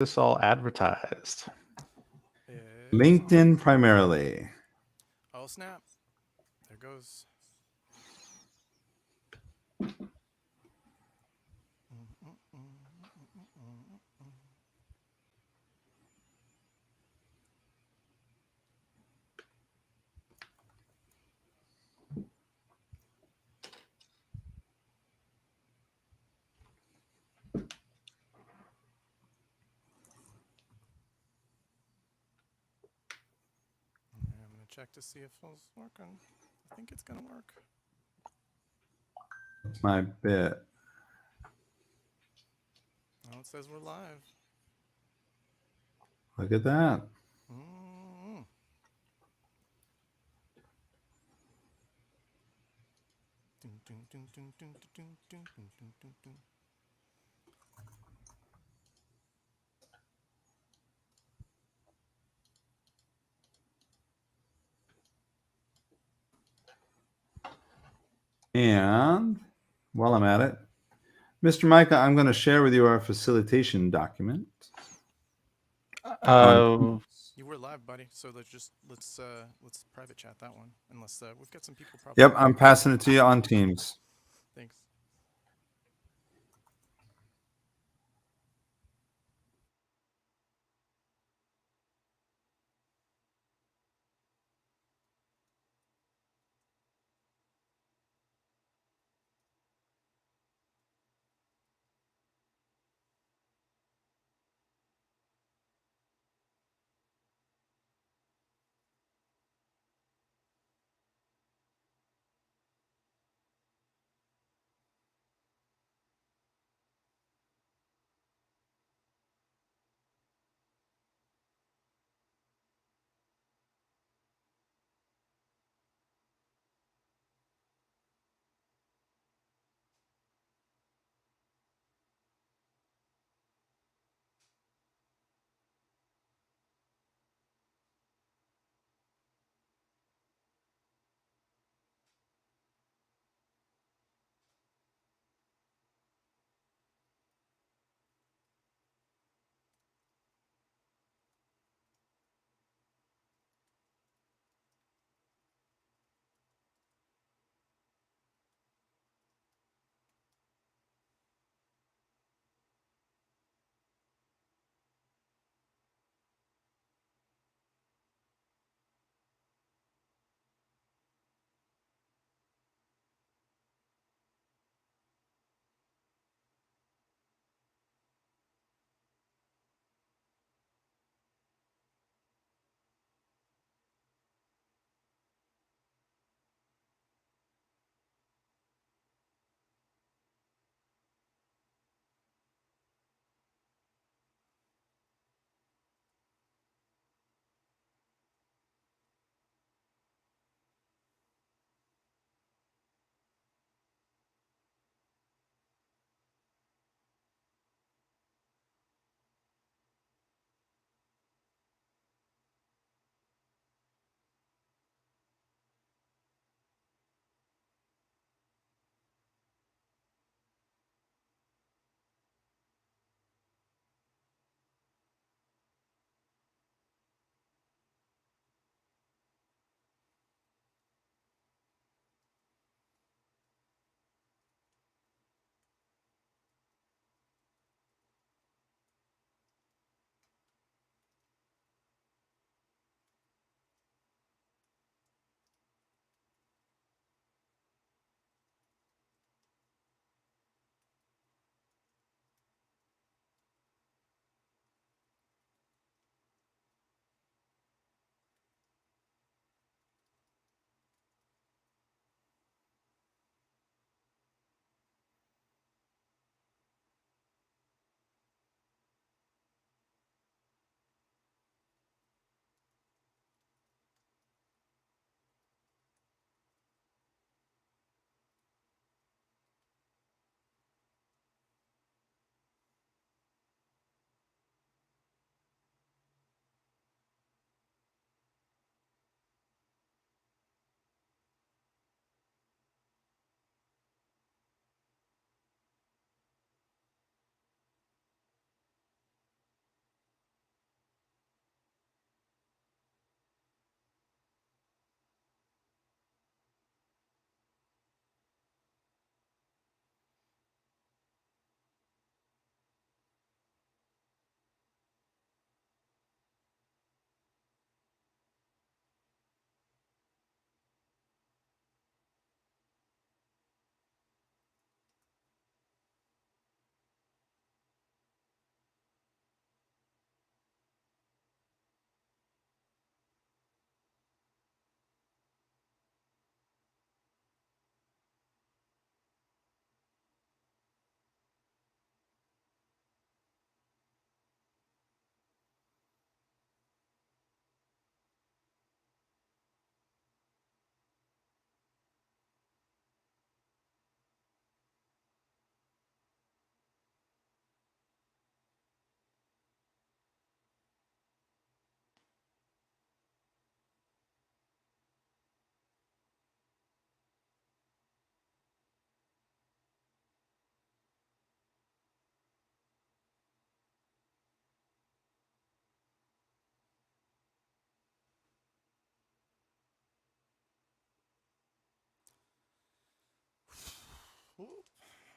this all advertised? Is LinkedIn primarily. oh snap! There goes. I'm gonna check to see if it's working. I think it's gonna work. That's my bit. Oh, it says we're live. Look at that. Mm-hmm. Dun, dun, dun, dun, dun, dun, dun, dun, dun, dun, dun. And while I'm at it, Mr. Micah, I'm going to share with you our facilitation document. On Uh, You were live, buddy. So let's private chat that one. Unless we've got some people probably Yep, already I'm in here. passing it to you on Teams. Thanks.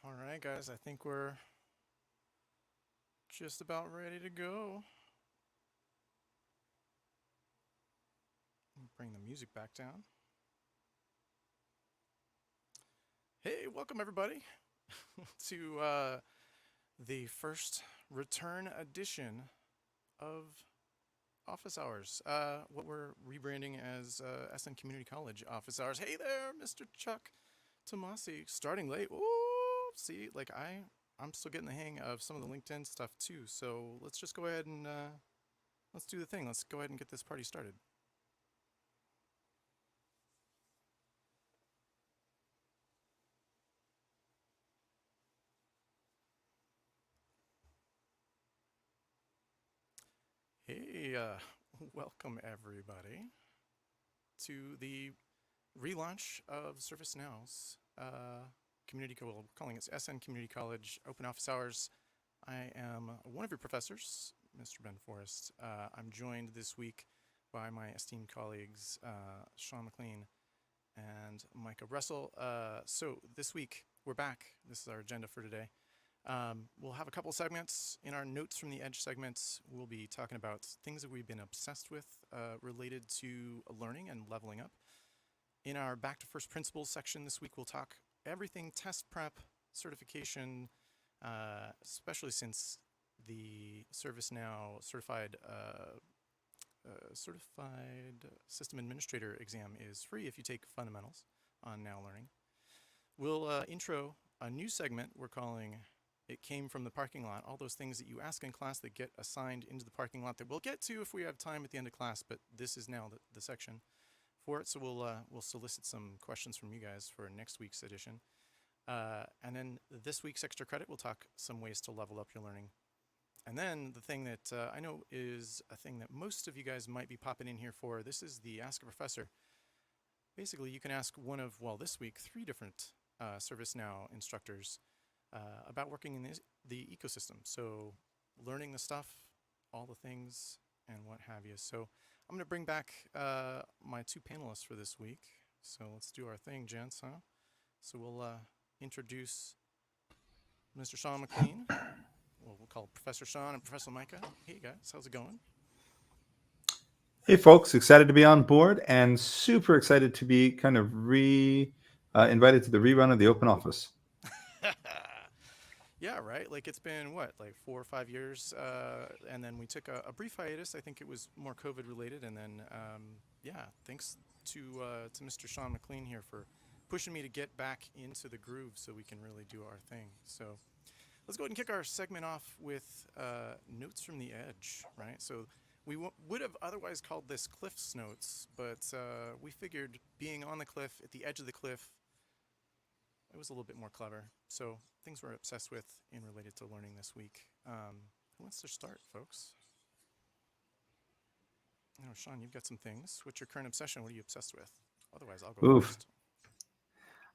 All right, guys, I think we're just about ready to go. Bring the music back down. Hey, welcome everybody to the first return edition of Office Hours. What we're rebranding as SN Community College Office Hours. Hey there, Mr. Chuck Tomasi, starting late. Ooh, see, like I'm still getting the hang of some of the LinkedIn stuff too. So let's just go ahead and let's do the thing. Let's go ahead and get this party started. Hey, welcome everybody to the relaunch of ServiceNow's community. Well, we're calling it SN Community College Open Office Hours. I am one of your professors, Mr. Ben Forrest. I'm joined this week by my esteemed colleagues, Sean McLean and Micah Russell. So this week we're back. This is our agenda for today. We'll have a couple segments. In our Notes from the Edge segments, we'll be talking about things that we've been obsessed with related to learning and leveling up. In our Back to First Principles section this week, we'll talk everything test prep, certification, especially since the ServiceNow certified system administrator exam is free if you take fundamentals on Now Learning. We'll intro a new segment we're calling It Came from the Parking Lot, all those things that you ask in class that get assigned into the parking lot that we'll get to if we have time at the end of class, but this is now the section for it. So we'll solicit some questions from you guys for next week's edition. And then this week's extra credit, we'll talk some ways to level up your learning. And then the thing that I know is a thing that most of you guys might be popping in here for, this is the Ask a Professor. Basically, you can ask one of, well, this week, 3 different ServiceNow instructors about working in the ecosystem. So learning the stuff, all the things, and what have you. So I'm going to bring back my 2 panelists for this week. So let's do our thing, gents, huh? So we'll introduce Mr. Sean McLean. We'll call Professor Sean and Professor Micah. Hey guys, how's it going? Hey folks, excited to be on board and super excited to be kind of invited to the rerun of the Open Office. Yeah, right. Like it's been what, like 4 or 5 years, and then we took a brief hiatus. I think it was more COVID related, and then yeah, thanks to Mr. Sean McLean here for pushing me to get back into the groove so we can really do our thing. So let's go ahead and kick our segment off with Notes from the Edge, right? So we would have otherwise called this Cliff's Notes, but we figured being on the cliff, at the edge of the cliff, it was a little bit more clever. So things we're obsessed with in related to learning this week. Who wants to start, folks? Oh, Sean, you've got some things. What's your current obsession? What are you obsessed with? Otherwise, I'll go first.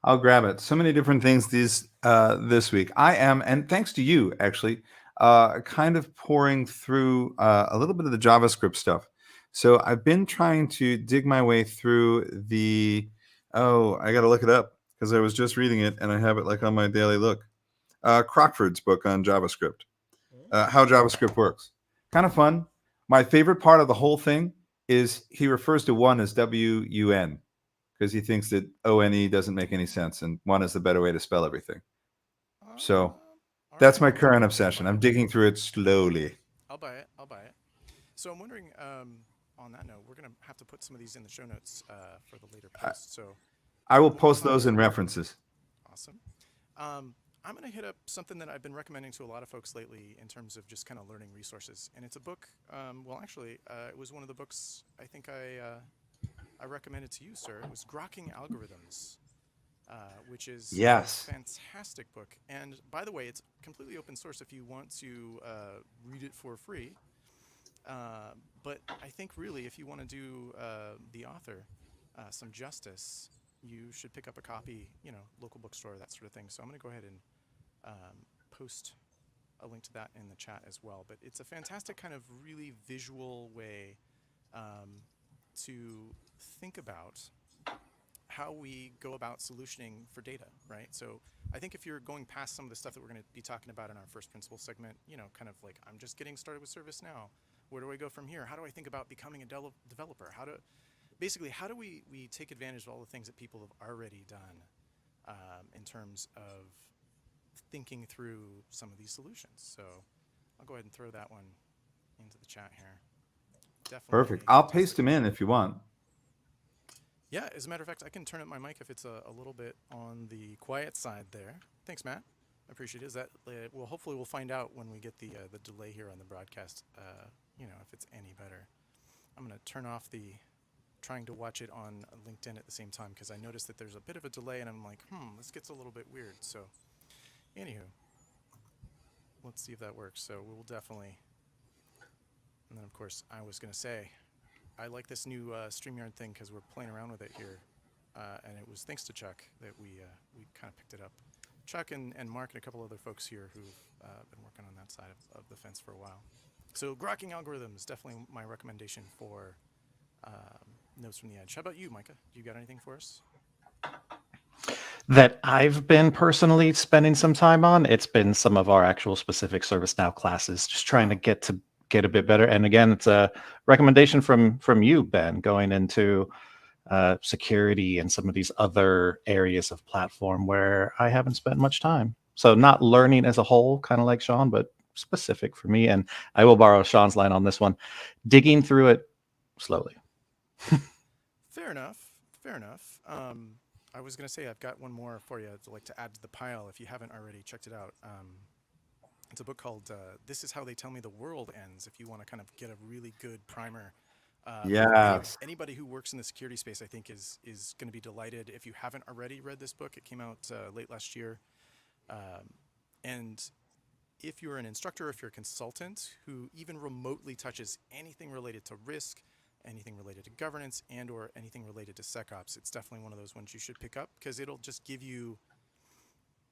I'll grab it. So many different things this week. I am, and thanks to you, actually, kind of pouring through a little bit of the JavaScript stuff. So I've been trying to dig my way through I got to look it up because I was just reading it and I have it like on my daily look. Crockford's book on JavaScript, how JavaScript works. Kind of fun. My favorite part of the whole thing is he refers to one as WUN because he thinks that ONE doesn't make any sense and one is the better way to spell everything. So that's my current obsession. I'm digging through it slowly. I'll buy it. So I'm wondering, on that note, we're going to have to put some of these in the show notes for the later post. So I will post those in references. Awesome. I'm going to hit up something that I've been recommending to a lot of folks lately in terms of just kind of learning resources. And it's a book. Well, actually, it was one of the books I think I recommended to you, sir. It was Grokking Algorithms, which is a fantastic book. And by the way, it's completely open source if you want to read it for free. But I think really if you want to do the author some justice, you should pick up a copy, local bookstore, that sort of thing. So I'm going to go ahead and post a link to that in the chat as well. But it's a fantastic kind of really visual way to think about how we go about solutioning for data, right? So I think if you're going past some of the stuff that we're going to be talking about in our first principle segment, kind of like, I'm just getting started with ServiceNow. Where do I go from here? How do I think about becoming a developer? How do we take advantage of all the things that people have already done in terms of thinking through some of these solutions? So I'll go ahead and throw that one into the chat here. Definitely. Perfect. I'll paste him in if you want. Yeah, as a matter of fact, I can turn up my mic if it's a little bit on the quiet side there. Thanks, Matt. I appreciate it. Is that well? Hopefully, we'll find out when we get the delay here on the broadcast. If it's any better. I'm gonna turn off the trying to watch it on LinkedIn at the same time because I noticed that there's a bit of a delay, and I'm like, this gets a little bit weird. So, anywho, let's see if that works. So we'll definitely. And then, of course, I was gonna say, I like this new StreamYard thing because we're playing around with it here, and it was thanks to Chuck that we kind of picked it up. Chuck and Mark and a couple other folks here who've been working on that side of the fence for a while. So grokking algorithms, definitely my recommendation for Notes from the Edge. How about you, Micah? Do you got anything for us? That I've been personally spending some time on. It's been some of our actual specific ServiceNow classes, just trying to get a bit better. And again, it's a recommendation from you, Ben, going into security and some of these other areas of platform where I haven't spent much time. So not learning as a whole, kind of like Sean, but specific for me. And I will borrow Sean's line on this one, digging through it slowly. Fair enough. I was going to say I've got one more for you to add to the pile if you haven't already checked it out. It's a book called This Is How They Tell Me the World Ends, if you want to kind of get a really good primer. Yes. Anybody who works in the security space, I think, is going to be delighted. If you haven't already read this book, it came out late last year. And if you're an instructor, if you're a consultant who even remotely touches anything related to risk, anything related to governance, and or anything related to SecOps, it's definitely one of those ones you should pick up because it'll just give you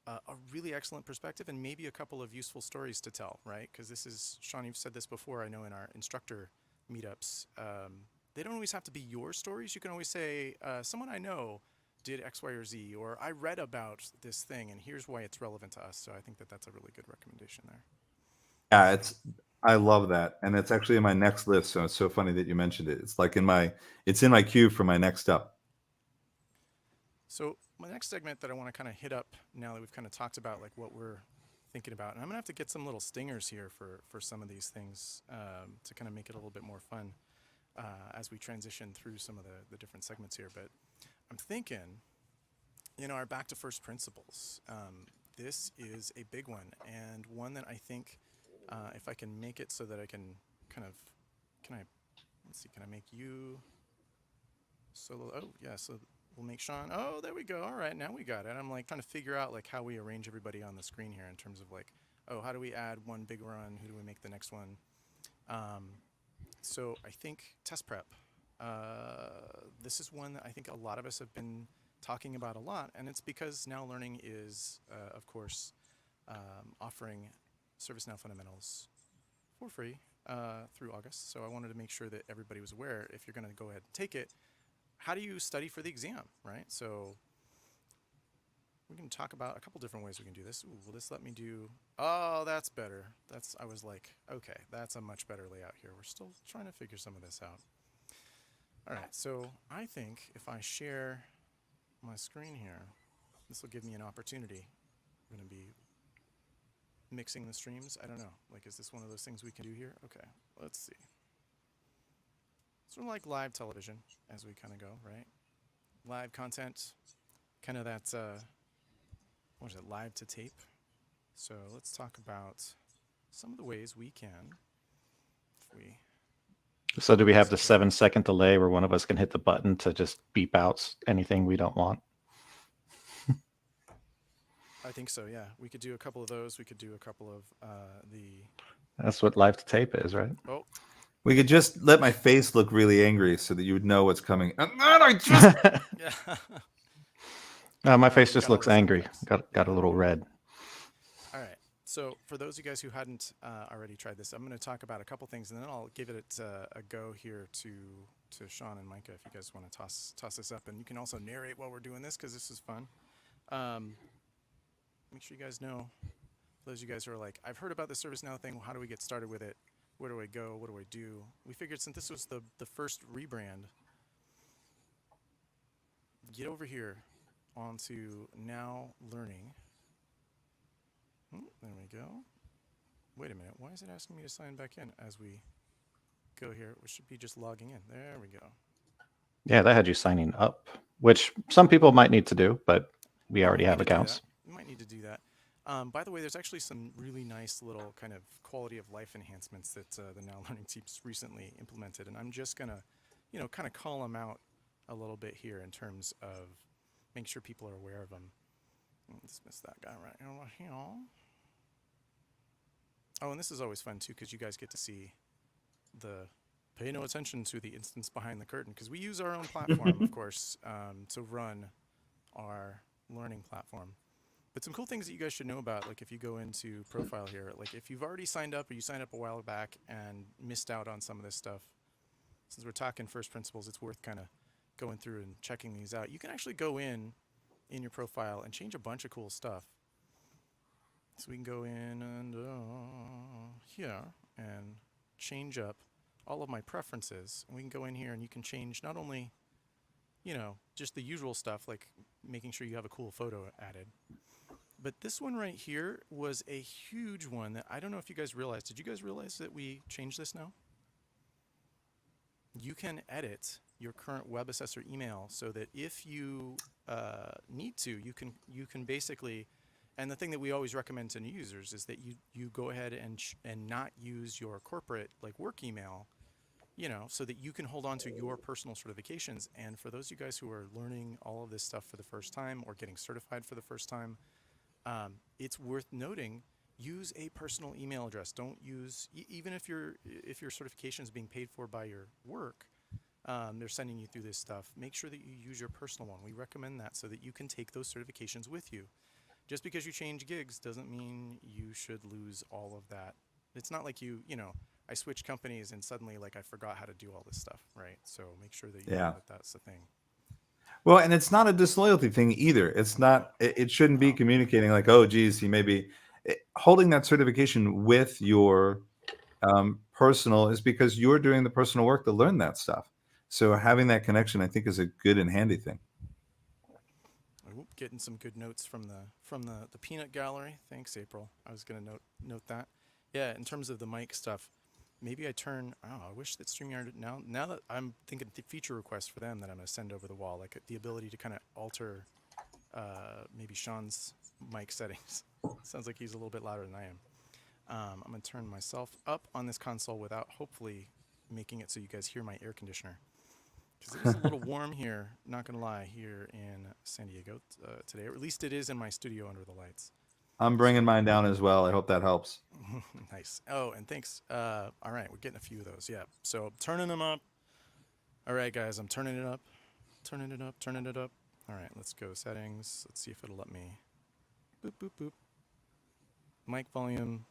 a really excellent perspective and maybe a couple of useful stories to tell, right? Because this is, Sean, you've said this before, I know in our instructor meetups, they don't always have to be your stories. You can always say, someone I know did X, Y, or Z, or I read about this thing and here's why it's relevant to us. So I think that that's a really good recommendation there. Yeah, I love that. And it's actually in my next list. So it's so funny that you mentioned it. It's like in my queue for my next up. So my next segment that I want to kind of hit up now that we've kind of talked about like what we're thinking about, and I'm gonna have to get some little stingers here for some of these things to kind of make it a little bit more fun as we transition through some of the different segments here. But I'm thinking, our back to first principles. This is a big one and one that I think if I can make it so that I can kind of, can I make you solo? Oh yeah, so we'll make Sean. Oh, there we go. All right, now we got it. I'm like trying to figure out like how we arrange everybody on the screen here in terms of like, oh, how do we add one big run? Who do we make the next one? So I think test prep. This is one that I think a lot of us have been talking about a lot, and it's because Now Learning is, of course, offering ServiceNow Fundamentals for free through August. So I wanted to make sure that everybody was aware, if you're going to go ahead and take it, how do you study for the exam, right? So we can talk about a couple different ways we can do this. Ooh, will this let me do, oh, that's better. I was like, okay, that's a much better layout here. We're still trying to figure some of this out. All right, so I think if I share my screen here, this will give me an opportunity. I'm going to be mixing the streams. I don't know. Like, is this one of those things we can do here? Okay, let's see. Sort of like live television as we kind of go, right? Live content, kind of that, what is it, live to tape. So let's talk about some of the ways we can, So do we have the 7-second delay where one of us can hit the button to just beep out anything we don't want? I think so, yeah. We could do a couple of those. We could do a couple of That's what live to tape is, right? Oh. We could just let my face look really angry so that you would know what's coming. And then I just... Yeah. No, my face just looks angry. Got a little red. All right. So for those of you guys who hadn't already tried this, I'm going to talk about a couple things, and then I'll give it a go here to Sean and Micah if you guys want to toss this up, and you can also narrate while we're doing this because this is fun. Make sure you guys know, for those of you guys who are like, I've heard about the ServiceNow thing. How do we get started with it? Where do I go? What do I do? We figured since this was the first rebrand, get over here onto Now Learning. There we go. Wait a minute. Why is it asking me to sign back in as we go here? We should be just logging in. There we go. Yeah, that had you signing up, which some people might need to do, but we already have accounts. You might need to do that. By the way, there's actually some really nice little kind of quality of life enhancements that the Now Learning teams recently implemented, and I'm just gonna, kind of call them out a little bit here in terms of making sure people are aware of them. Dismiss that guy right here. Oh, and this is always fun too because you guys get to see the pay no attention to the instance behind the curtain because we use our own platform, of course, to run our learning platform. But some cool things that you guys should know about, like if you go into profile here, like if you've already signed up or you signed up a while back and missed out on some of this stuff, since we're talking first principles, it's worth kind of going through and checking these out. You can actually go in your profile and change a bunch of cool stuff. So we can go in and here and change up all of my preferences. And we can go in here and you can change not only, just the usual stuff like making sure you have a cool photo added, but this one right here was a huge one that I don't know if you guys realized. Did you guys realize that we changed this now? You can edit your current web assessor email so that if you need to, you can basically. And the thing that we always recommend to new users is that you go ahead and not use your corporate like work email, so that you can hold on to your personal certifications. And for those of you guys who are learning all of this stuff for the first time or getting certified for the first time, it's worth noting, use a personal email address. Don't use, even if your certification is being paid for by your work, they're sending you through this stuff, make sure that you use your personal one. We recommend that so that you can take those certifications with you. Just because you change gigs doesn't mean you should lose all of that. It's not like I switched companies and suddenly like I forgot how to do all this stuff, right? So make sure that you know that that's the thing. Well, and it's not a disloyalty thing either. It's not. It shouldn't be communicating like, oh, geez, he may be holding that certification with your personal is because you're doing the personal work to learn that stuff. So having that connection, I think, is a good and handy thing. Getting some good notes from the peanut gallery. Thanks, April. I was going to note that. Yeah, in terms of the mic stuff, maybe I turn. Oh, I wish that StreamYard now that I'm thinking the feature request for them that I'm going to send over the wall, like the ability to kind of alter maybe Sean's mic settings. Sounds like he's a little bit louder than I am. I'm going to turn myself up on this console without hopefully making it so you guys hear my air conditioner. Because it is a little warm here, not going to lie, here in San Diego today. Or at least it is in my studio under the lights. I'm bringing mine down as well. I hope that helps. Nice. Oh, and thanks. All right, we're getting a few of those. Yeah. So turning them up. All right, guys, I'm turning it up. Turning it up, turning it up. All right, let's go settings. Let's see if it'll let me. Boop, boop, boop. Mic volume.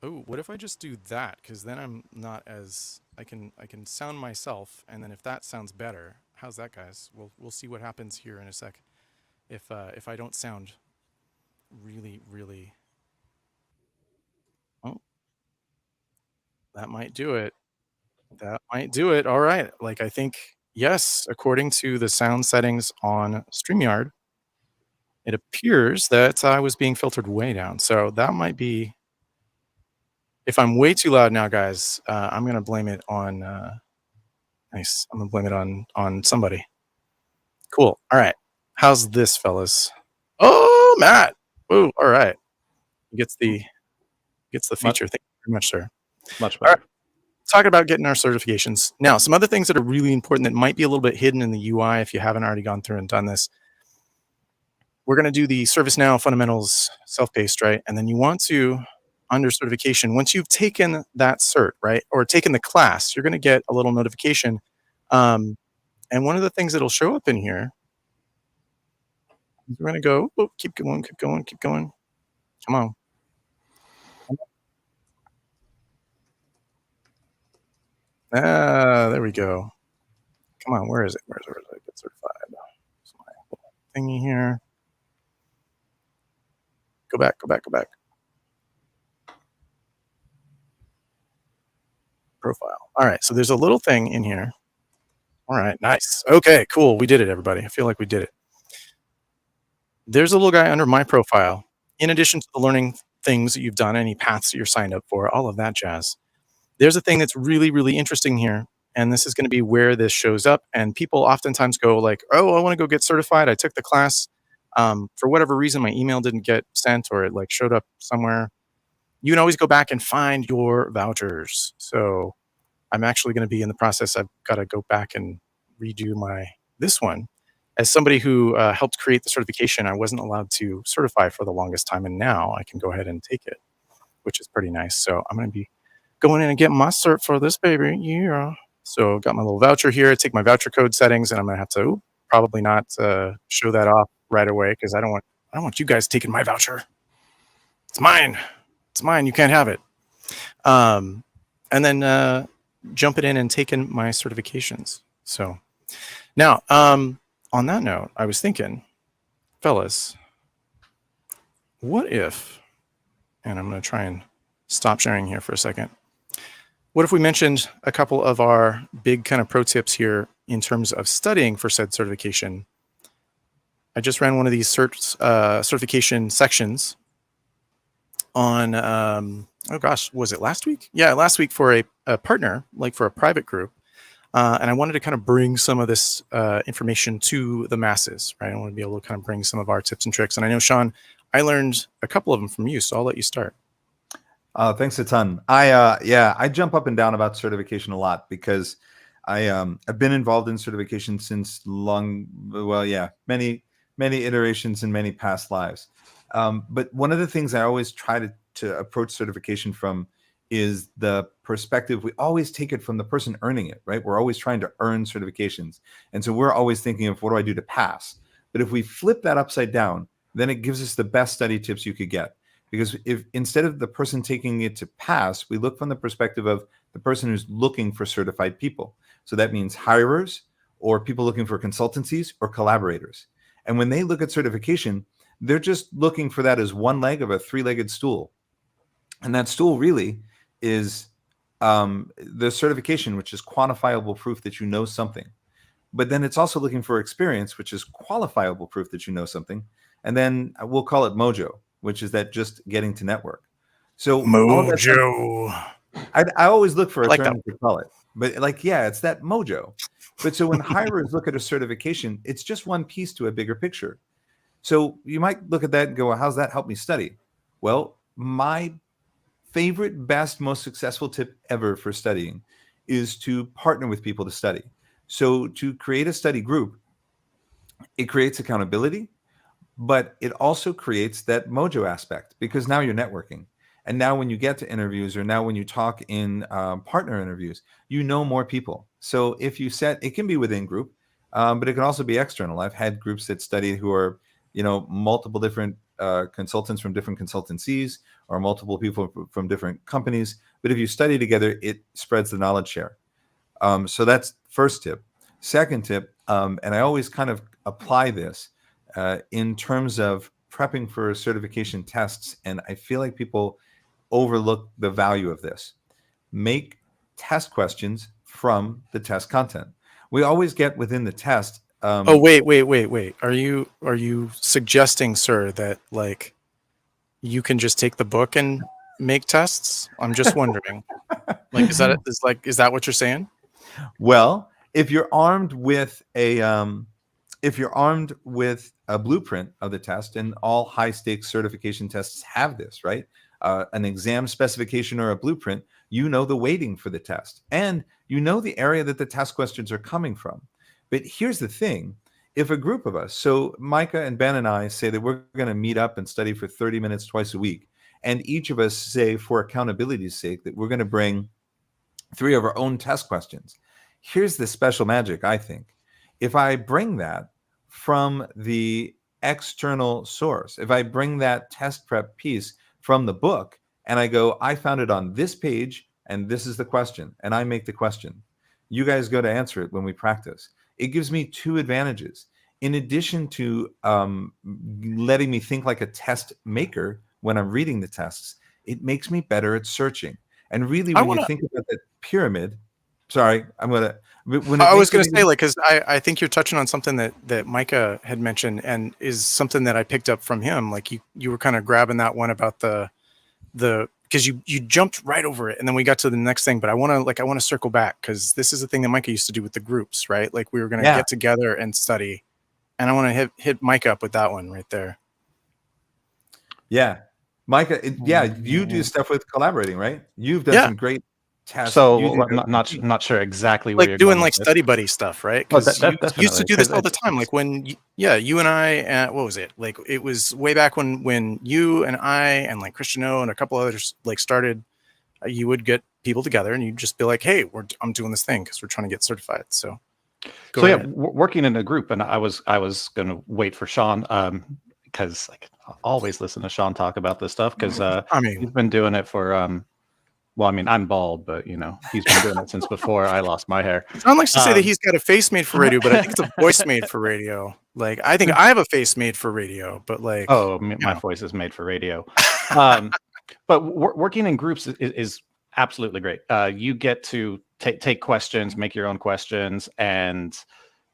Oh, what if I just do that? Because then I'm not as I can sound myself, and then if that sounds better, how's that, guys? We'll see what happens here in a sec. If I don't sound really, oh, that might do it. That might do it. All right. Like I think yes, according to the sound settings on StreamYard, it appears that I was being filtered way down. So that might be. If I'm way too loud now, guys, I'm gonna blame it on. Nice. I'm gonna blame it on somebody. Cool. All right. How's this, fellas? Oh, Matt. Ooh. All right. Gets the feature. Thank you very much, sir. Much better. All right. Talking about getting our certifications. Now, some other things that are really important that might be a little bit hidden in the UI if you haven't already gone through and done this. We're gonna do the ServiceNow fundamentals self-paced, right? And then you want to. Under certification, once you've taken that cert, right, or taken the class, you're going to get a little notification. And one of the things that'll show up in here is we're going to go, oh, keep going. Come on. There we go. Come on, where is it? Where is it? Get certified. It's my little thingy here. Go back. Profile. All right, so there's a little thing in here. All right, nice. Okay, cool. We did it, everybody. I feel like we did it. There's a little guy under my profile. In addition to the learning things that you've done, any paths that you're signed up for, all of that jazz. There's a thing that's really, really interesting here. And this is going to be where this shows up. And people oftentimes go like, oh, I want to go get certified. I took the class. For whatever reason, my email didn't get sent or it like showed up somewhere. You can always go back and find your vouchers. So I'm actually going to be in the process. I've got to go back and redo this one. As somebody who helped create the certification, I wasn't allowed to certify for the longest time. And now I can go ahead and take it, which is pretty nice. So I'm going to be going in and getting my cert for this baby. Yeah. So got my little voucher here. Take my voucher code settings, and I'm going to have to probably not show that off right away because I don't want you guys taking my voucher. It's mine. It's mine. You can't have it. And then jumping in and taking my certifications. So now, on that note, I was thinking, fellas, what if, and I'm going to try and stop sharing here for a second. What if we mentioned a couple of our big kind of pro tips here in terms of studying for said certification? I just ran one of these certification sections on, oh gosh, was it last week? Yeah, last week for a partner, like for a private group. And I wanted to kind of bring some of this information to the masses, right? I want to be able to kind of bring some of our tips and tricks. And I know, Sean, I learned a couple of them from you, so I'll let you start. Thanks a ton. I jump up and down about certification a lot because I've been involved in certification since many iterations in many past lives. But one of the things I always try to approach certification from is the perspective. We always take it from the person earning it, right? We're always trying to earn certifications. And so we're always thinking of what do I do to pass? But if we flip that upside down, then it gives us the best study tips you could get. Because if instead of the person taking it to pass, we look from the perspective of the person who's looking for certified people. So that means hirers or people looking for consultancies or collaborators. And when they look at certification, they're just looking for that as one leg of a three-legged stool. And that stool really is the certification, which is quantifiable proof that you know something. But then it's also looking for experience, which is qualifiable proof that you know something. And then we'll call it mojo, which is that just getting to network. So mojo. I always look for a like term to call it. But it's that mojo. But so when hirers look at a certification, it's just one piece to a bigger picture. So you might look at that and go, well, how's that help me study? Well, my favorite, best, most successful tip ever for studying is to partner with people to study. So to create a study group, it creates accountability, but it also creates that mojo aspect because now you're networking. And now when you get to interviews or now when you talk in partner interviews, you know more people. So if you it can be within group, but it can also be external. I've had groups that study who are, multiple different consultants from different consultancies or multiple people from different companies. But if you study together, it spreads the knowledge share. So that's first tip. Second tip, and I always kind of apply this in terms of prepping for certification tests, and I feel like people overlook the value of this. Make test questions from the test content. We always get within the test. Wait. Are you suggesting, sir, that like you can just take the book and make tests? I'm just wondering. Like, is that what you're saying? Well, if you're armed with a blueprint of the test, and all high stakes certification tests have this, right? An exam specification or a blueprint, you know the weighting for the test, and you know the area that the test questions are coming from. But here's the thing. If a group of us, so Micah and Ben and I say that we're going to meet up and study for 30 minutes twice a week, and each of us say for accountability's sake that we're going to bring 3 of our own test questions. Here's the special magic, I think. If I bring that from the external source, if I bring that test prep piece from the book and I go, I found it on this page and this is the question, and I make the question. You guys go to answer it when we practice. It gives me two advantages. In addition to letting me think like a test maker when I'm reading the tests, it makes me better at searching. And really, when you think about that pyramid, sorry, I'm gonna. I was going to say, like, because I think you're touching on something that Micah had mentioned, and is something that I picked up from him. Like you were kind of grabbing that one about the because you jumped right over it, and then we got to the next thing. But I want to circle back, because this is the thing that Micah used to do with the groups, right? Like we were going to get together and study, and I want to hit Micah up with that one right there. Yeah, Micah. You do stuff with collaborating, right? You've done some great tests. So not sure exactly where like doing like study buddy stuff, right? Because you used to do this all the time. Like when you and I, what was it? Like it was way back when you and I and like Christian O and a couple others like started. You would get people together and you'd just be like, "Hey, I'm doing this thing because we're trying to get certified." So working in a group, and I was going to wait for Sean because like I always listen to Sean talk about this stuff because he's been doing it for well, I mean, I'm bald, but you know, he's been doing it since before I lost my hair. John likes to say that he's got a face made for radio, but I think it's a voice made for radio. Like, I think I have a face made for radio, but like, my voice is made for radio. But working in groups is absolutely great. You get to take questions, make your own questions, and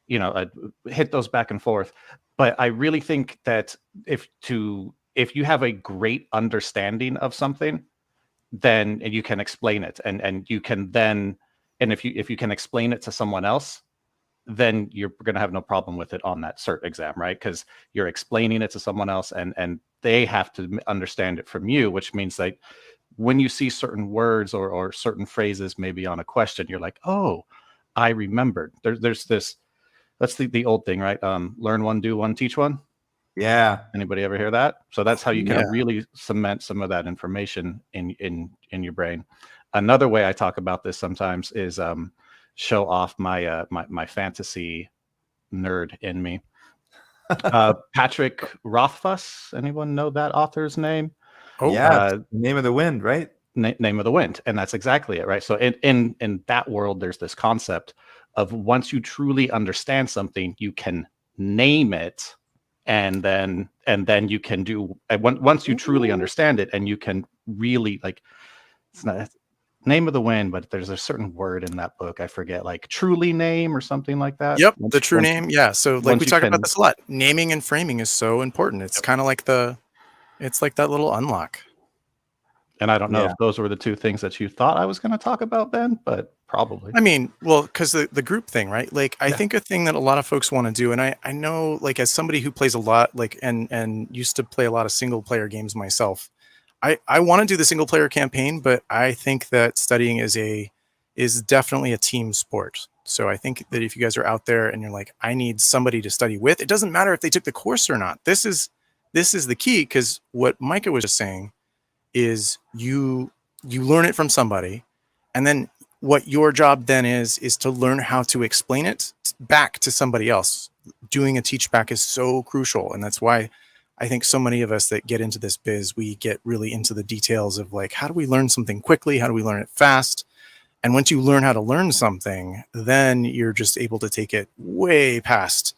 you know, hit those back and forth. But I really think that if you have a great understanding of something, then you can explain it, and you can then, and if you can explain it to someone else, then you're going to have no problem with it on that cert exam, right? Because you're explaining it to someone else, and they have to understand it from you, which means that when you see certain words or certain phrases maybe on a question, you're like, oh, I remembered. There's this. That's the old thing, right? Learn one, do one, teach one. Yeah. Anybody ever hear that? So that's how you can really cement some of that information in your brain. Another way I talk about this sometimes is show off my my fantasy nerd in me. Patrick Rothfuss. Anyone know that author's name? Oh yeah, Name of the Wind, right? Name of the Wind, and that's exactly it, right? So in that world, there's this concept of once you truly understand something, you can name it. And then you can do once you truly understand it, and you can really like, it's not Name of the Wind, but there's a certain word in that book I forget, like truly name or something like that. Yep, the true name. Yeah. So like we talk about this a lot. Naming and framing is so important. It's kind of like it's like that little unlock. And I don't know if those were the two things that you thought I was going to talk about, Ben, but probably. I mean, well, because the group thing, right? Like, I think a thing that a lot of folks want to do, and I know, like, as somebody who plays a lot, like, and used to play a lot of single player games myself, I want to do the single player campaign, but I think that studying is definitely a team sport. So I think that if you guys are out there and you're like, I need somebody to study with, it doesn't matter if they took the course or not. This is the key, because what Micah was just saying is you learn it from somebody, and then what your job then is to learn how to explain it back to somebody else. Doing a teach back is so crucial, and that's why I think so many of us that get into this biz, we get really into the details of like, how do we learn something quickly? How do we learn it fast? And once you learn how to learn something, then you're just able to take it way past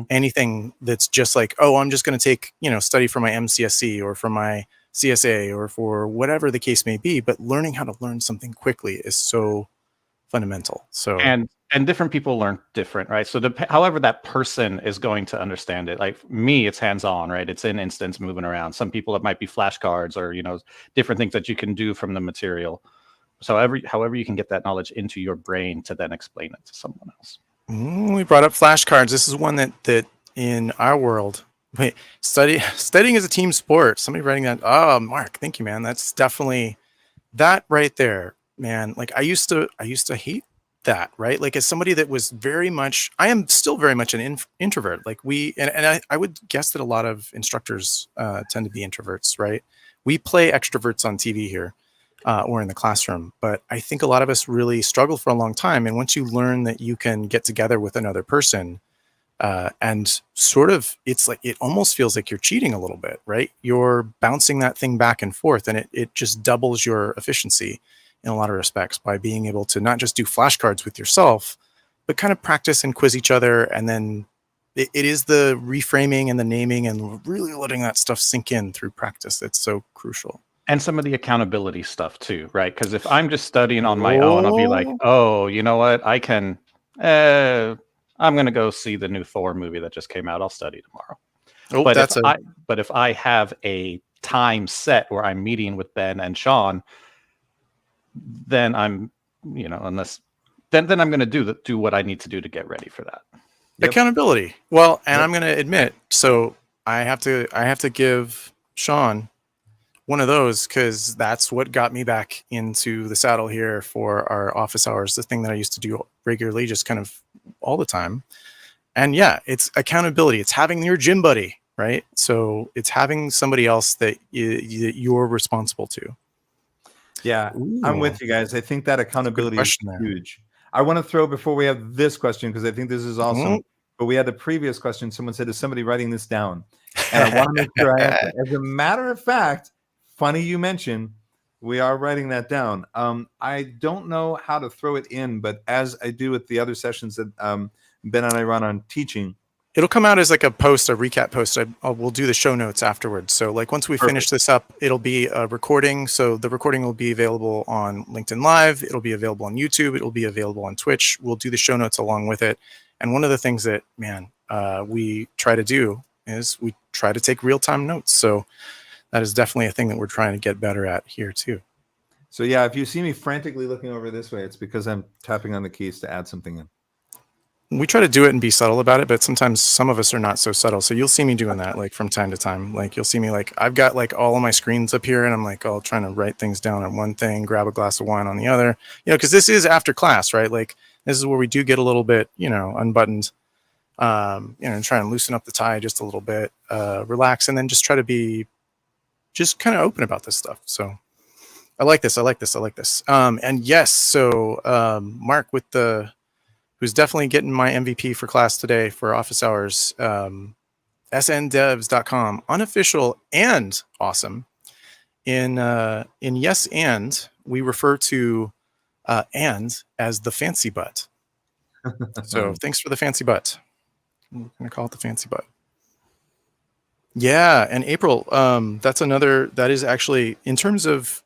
anything that's just like, oh, I'm just going to take, study for my MCSC or for my CSA or for whatever the case may be. But learning how to learn something quickly is so fundamental. So and different people learn different, right? So however that person is going to understand it. Like me, it's hands-on, right? It's in instance moving around. Some people, it might be flashcards or different things that you can do from the material. So however you can get that knowledge into your brain to then explain it to someone else. We brought up flashcards. This is one that in our world, studying is a team sport. Somebody writing that. Oh, Mark, thank you, man. That's definitely that right there, man. Like I used to hate that, right? Like as somebody that was I am still very much an introvert. Like I would guess that a lot of instructors tend to be introverts, right? We play extroverts on TV here. Or in the classroom. But I think a lot of us really struggle for a long time. And once you learn that you can get together with another person and sort of, it's like, it almost feels like you're cheating a little bit, right? You're bouncing that thing back and forth, and it just doubles your efficiency. in a lot of respects by being able to not just do flashcards with yourself, but kind of practice and quiz each other. And then it is the reframing and the naming and really letting that stuff sink in through practice that's so crucial. And some of the accountability stuff too, right? Because if I'm just studying on my own, I'll be like, oh, you know what? I can, I'm going to go see the new Thor movie that just came out. I'll study tomorrow. Oh, But if I have a time set where I'm meeting with Ben and Sean, then I'm, then I'm going to do what I need to do to get ready for that. Yep. Accountability. Well, and I'm going to admit, so I have to give Sean one of those, because that's what got me back into the saddle here for our office hours, the thing that I used to do regularly, just kind of all the time. And yeah, it's accountability. It's having your gym buddy, right? So it's having somebody else that you're responsible to. Yeah, Ooh. I'm with you guys. I think that accountability is huge. I want to throw, before we have this question, because I think this is awesome, but we had the previous question. Someone said, is somebody writing this down? And I want to make sure I answer. As a matter of fact, funny you mentioned, we are writing that down. I don't know how to throw it in, but as I do with the other sessions that Ben and I run on teaching, it'll come out as like a post, a recap post. We'll do the show notes afterwards. So like once we finish this up, it'll be a recording. So the recording will be available on LinkedIn Live. It'll be available on YouTube. It'll be available on Twitch. We'll do the show notes along with it. And one of the things that, we try to do is we try to take real-time notes. So that is definitely a thing that we're trying to get better at here too. So yeah, if you see me frantically looking over this way, it's because I'm tapping on the keys to add something in. We try to do it and be subtle about it, but sometimes some of us are not so subtle. So you'll see me doing that like from time to time. Like you'll see me like I've got like all of my screens up here and I'm like trying to write things down on one thing, grab a glass of wine on the other, because this is after class, right? Like this is where we do get a little bit, unbuttoned, try and loosen up the tie just a little bit, relax, and then just try to be just kind of open about this stuff. So I like this. And yes, so Mark who's definitely getting my MVP for class today for office hours, sndevs.com, unofficial and awesome. In yes and, we refer to and as the fancy butt. So thanks for the fancy butt. I'm going to call it the fancy butt. Yeah, and April, that is actually, in terms of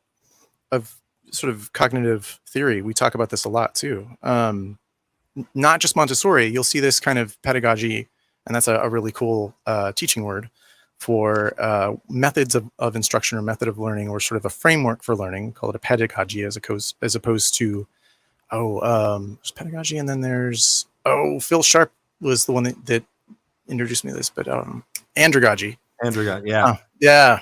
sort of cognitive theory, we talk about this a lot too. Not just Montessori, you'll see this kind of pedagogy, and that's a really cool teaching word for methods of instruction or method of learning, or sort of a framework for learning. We call it a pedagogy as opposed to, there's pedagogy, and then there's, Phil Sharp was the one that introduced me to this, but andragogy. Yeah.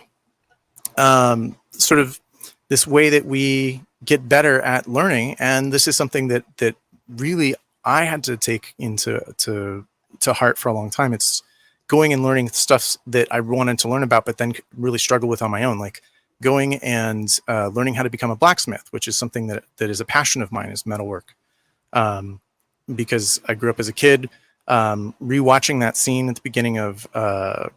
Sort of this way that we get better at learning, and this is something that really I had to take into heart for a long time. It's going and learning stuff that I wanted to learn about, but then really struggle with on my own, like going and learning how to become a blacksmith, which is something that is a passion of mine, is metalwork. Because I grew up as a kid, rewatching that scene at the beginning of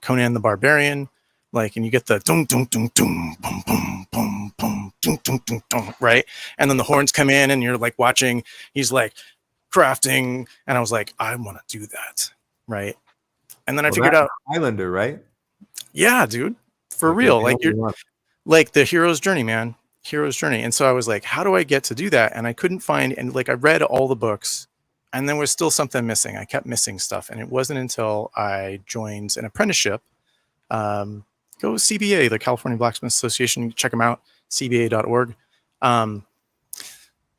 Conan the Barbarian, and you get the dum dum dum dum bum bum bum bum dum dum dum dum, right? And then the horns come in, and you're like watching. He's like crafting, and I was like, I want to do that, right? And then I figured out Highlander, right? Yeah, dude, for real. Like you're like the hero's journey, man. Hero's journey. And so I was like, how do I get to do that? And I couldn't find, and I read all the books, and there was still something missing. I kept missing stuff. And it wasn't until I joined an apprenticeship. Go CBA, the California Blacksmith Association, check them out, cba.org,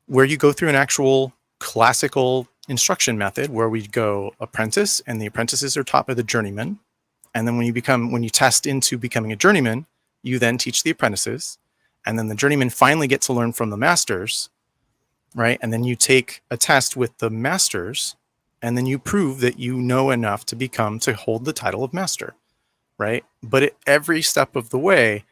where you go through an actual classical instruction method where we go apprentice, and the apprentices are taught by the journeyman. And then when you test into becoming a journeyman, you then teach the apprentices, and then the journeyman finally get to learn from the masters, right? And then you take a test with the masters, and then you prove that you know enough to hold the title of master, right? But at every step of the way,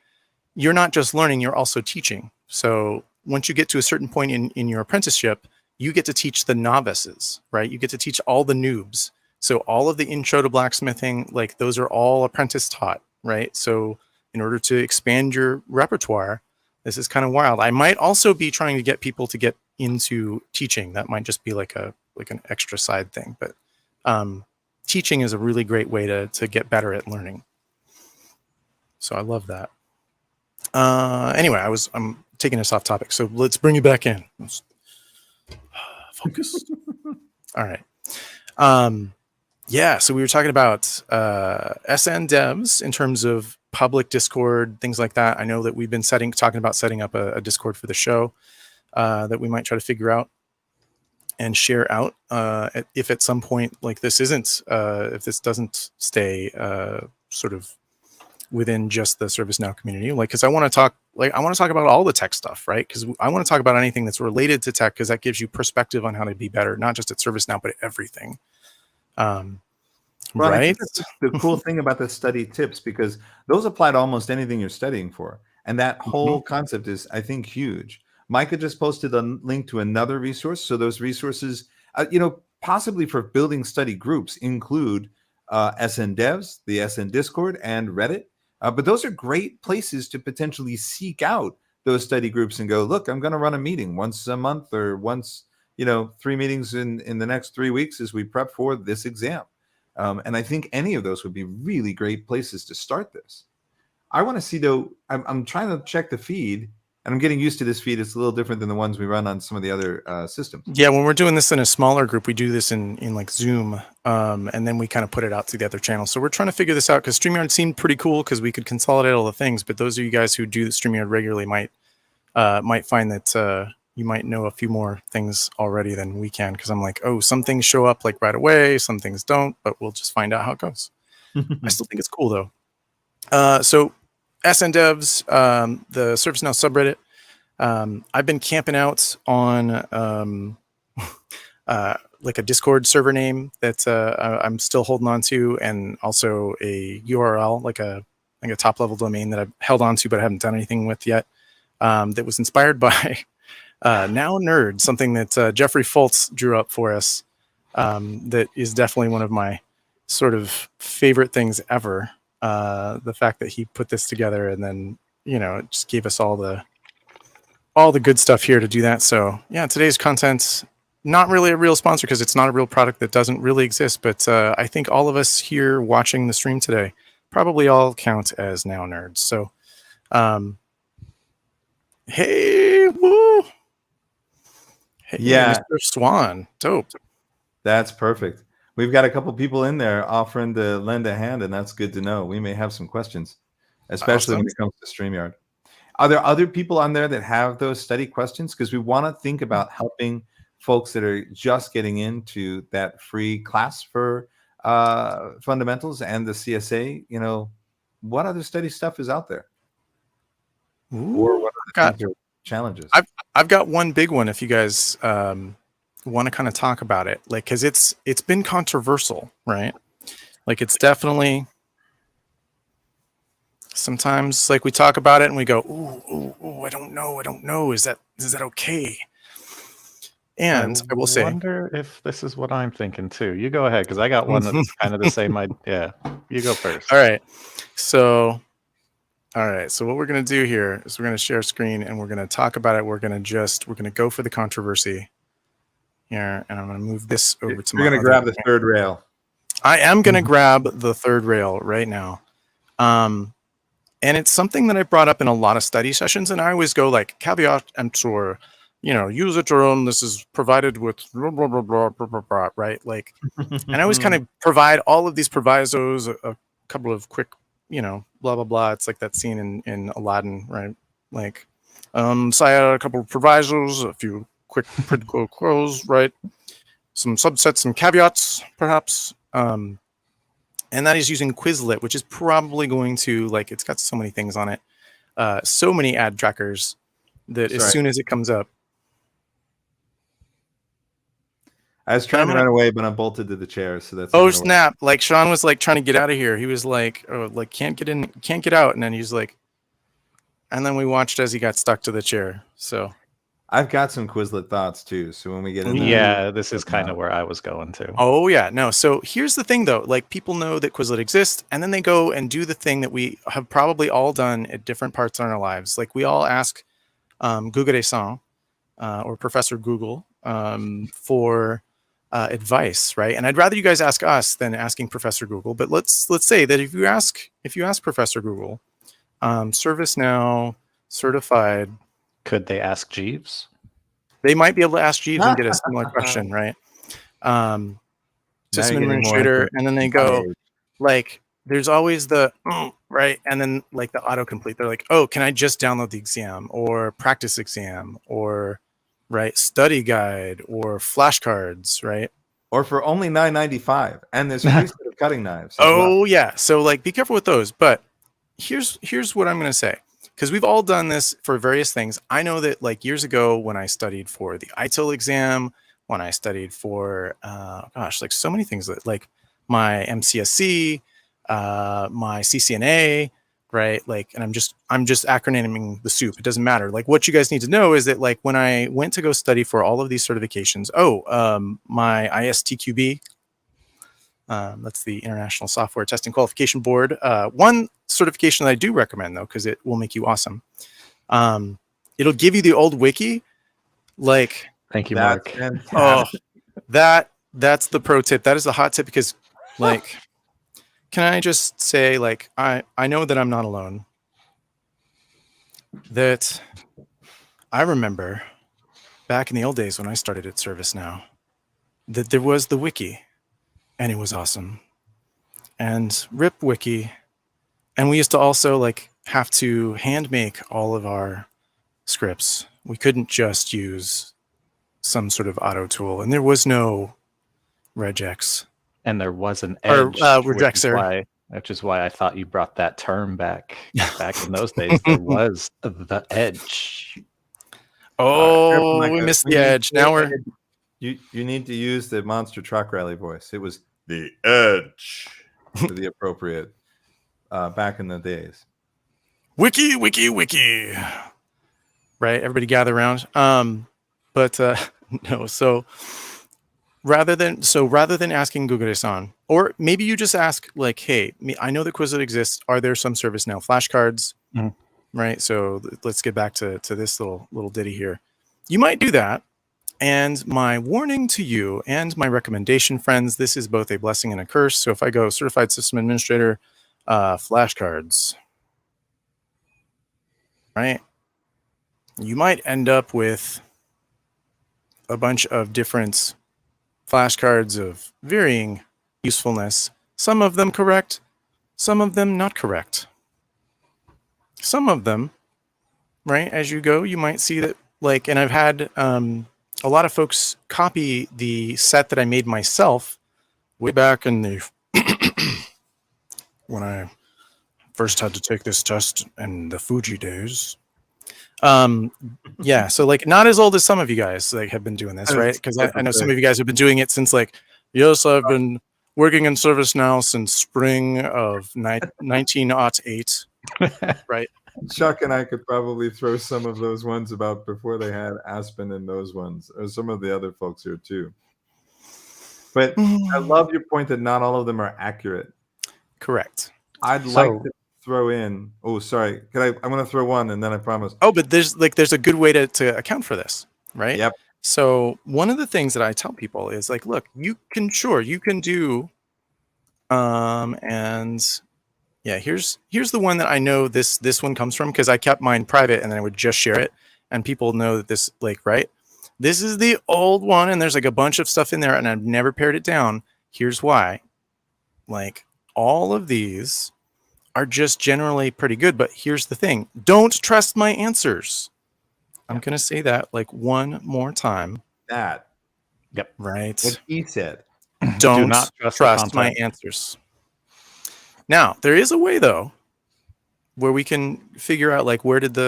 you're not just learning, you're also teaching. So once you get to a certain point in your apprenticeship, you get to teach the novices, right? You get to teach all the noobs. So all of the intro to blacksmithing, those are all apprentice taught, right? So in order to expand your repertoire, This is kind of wild. I might also be trying to get people to get into teaching. That might just be like an extra side thing, but teaching is a really great way to get better at learning. So I love that. Anyway, I'm taking us off topic, so let's bring you back in. Focus. All right. Yeah, so we were talking about SN devs in terms of public Discord, things like that. I know that we've been talking about setting up a Discord for the show that we might try to figure out and share out if at some point like this if this doesn't stay sort of within just the ServiceNow community, like, because I want to talk about all the tech stuff, right? Because I want to talk about anything that's related to tech, because that gives you perspective on how to be better, not just at ServiceNow, but at everything. Ron, Right? I think that's the cool thing about the study tips, because those apply to almost anything you're studying for. And that whole concept is, I think, huge. Micah just posted a link to another resource. So those resources, possibly for building study groups, include SN Devs, the SN Discord, and Reddit. But those are great places to potentially seek out those study groups and go, look, I'm going to run a meeting once a month, or once, 3 meetings in the next 3 weeks as we prep for this exam. And I think any of those would be really great places to start this. I want to see, though, I'm trying to check the feed, and I'm getting used to this feed. It's a little different than the ones we run on some of the other systems. Yeah, when we're doing this in a smaller group, we do this in like Zoom, and then we kind of put it out to the other channels. So we're trying to figure this out, because StreamYard seemed pretty cool because we could consolidate all the things. But those of you guys who do StreamYard regularly might find that you might know a few more things already than we can, because I'm like, oh, some things show up like right away, some things don't, but we'll just find out how it goes. I still think it's cool though. So SN Devs, the ServiceNow subreddit. I've been camping out on like a Discord server name that I'm still holding on to, and also a URL, like a top level domain that I've held on to but I haven't done anything with yet. That was inspired by Now Nerd, something that Jeffrey Foltz drew up for us. That is definitely one of my sort of favorite things ever. The fact that he put this together, and then it just gave us all the good stuff here to do that. So yeah, today's content's not really a real sponsor, because it's not a real product that doesn't really exist. But I think all of us here watching the stream today probably all count as Now Nerds. So hey, woo! Hey, Yeah. Mr. Swan, dope. That's perfect. We've got a couple people in there offering to lend a hand, and that's good to know. We may have some questions, especially when it comes to StreamYard. Are there other people on there that have those study questions? Because we want to think about helping folks that are just getting into that free class for fundamentals and the CSA. What other study stuff is out there? Or what are the challenges? I've got one big one if you guys want to kind of talk about it, like, because it's been controversial, right? Like, it's definitely sometimes, like, we talk about it and we go, ooh, I don't know, is that okay? And I will say, I wonder if this is what I'm thinking too. You go ahead, because I got one that's kind of the same idea. You go first. All right. So what we're going to do here is we're going to share screen, and we're going to talk about it. We're going to go for the controversy here, and I'm going to move this over to You're going to grab the third rail. I am going to grab the third rail right now. And it's something that I brought up in a lot of study sessions, and I always go like, caveat emptor, use at your own. This is provided with blah, blah, blah, blah, blah, blah, blah, right? Like, and I always kind of provide all of these provisos, a couple of quick, blah, blah, blah. It's like that scene in Aladdin, right? Like, so I had a couple of provisos, a few quick critical quotes, right? Some subsets, some caveats, perhaps. And that is using Quizlet, which is probably going to, like, it's got so many things on it, so many ad trackers that as soon as it comes up. I was trying to run away, but I'm bolted to the chair, so that's. Oh snap! Like, Sean was like trying to get out of here. He was like, "Oh, like can't get in, can't get out," and then he's like, and then we watched as he got stuck to the chair. So I've got some Quizlet thoughts too. So when we get in there, yeah, this is kind of where I was going to. Oh yeah, no. So here's the thing though, like, people know that Quizlet exists, and then they go and do the thing that we have probably all done at different parts in our lives. Like, we all ask Google Descent or Professor Google for advice, right? And I'd rather you guys ask us than asking Professor Google. But let's say that if you ask Professor Google, ServiceNow certified, Could they ask Jeeves? they might be able to ask Jeeves and get a similar question, right? System you're getting more administrator, into and then they go like, there's always the right, and then like the autocomplete. They're like, oh, can I just download the exam or practice exam or right study guide or flashcards, right? Or for only $9.95, and there's a free set of cutting knives. as Oh well. yeah, so like be careful with those. But here's what I'm going to say, because we've all done this for various things. I know that like years ago when I studied for the ITIL exam, when I studied for like so many things, that like my MCSC, my CCNA, right? Like, and I'm just acronyming the soup. It doesn't matter. Like, what you guys need to know is that like when I went to go study for all of these certifications, my ISTQB, that's the International Software Testing Qualification Board. One certification that I do recommend though, because it will make you awesome. It'll give you the old wiki. Like, Thank you, That's Mark. fantastic. that's the pro tip. That is the hot tip, because like, can I just say, like, I know that I'm not alone. That I remember back in the old days when I started at ServiceNow, that there was the wiki, and it was awesome. And RIP wiki, and we used to also like have to hand make all of our scripts. We couldn't just use some sort of auto tool, and there was no regex. And there was an Or, edge, rejector. which is why I thought you brought that term back in those days. There was the edge. Oh, Micah, we missed when the you edge. say Now we're edge, you need to use the Monster Truck Rally voice. It was the edge for the appropriate back in the days. wiki. Right, everybody gather around. But no. So rather than asking Google Descent, or maybe you just ask like, hey, I know that Quizlet exists. Are there some ServiceNow flashcards? Mhm. Right. So let's get back to this little ditty here. You might do that. And my warning to you and my recommendation, friends, this is both a blessing and a curse. So if I go certified system administrator, flashcards, right, you might end up with a bunch of different flashcards of varying usefulness. Some of them correct, some of them not correct. Some of them, right, as you go, you might see that, like, and I've had a lot of folks copy the set that I made myself way back in the when I first had to take this test in the Fuji days. Yeah, so like not as old as some of you guys like have been doing this, right? Because I know some of you guys have been doing it since like, yes, I've been working in ServiceNow since spring of 1908, right? Chuck and I could probably throw some of those ones about before they had Aspen and those ones, or some of the other folks here too. But I love your point that not all of them are accurate. Correct. I'd like to throw in. Oh, sorry. I'm going to throw one, and then I promise. Oh, but there's a good way to account for this, right? Yep. So one of the things that I tell people is like, look, you can do, and yeah, here's the one that I know this one comes from, because I kept mine private and then I would just share it, and people know that this, like, right, this is the old one, and there's like a bunch of stuff in there, and I've never pared it down. Here's why. Like, all of these are just generally pretty good, but here's the thing: don't trust my answers. I'm gonna say that like one more time. That. Yep. Right. What he said. Don't Do not trust my answers. Now, there is a way though, where we can figure out like where did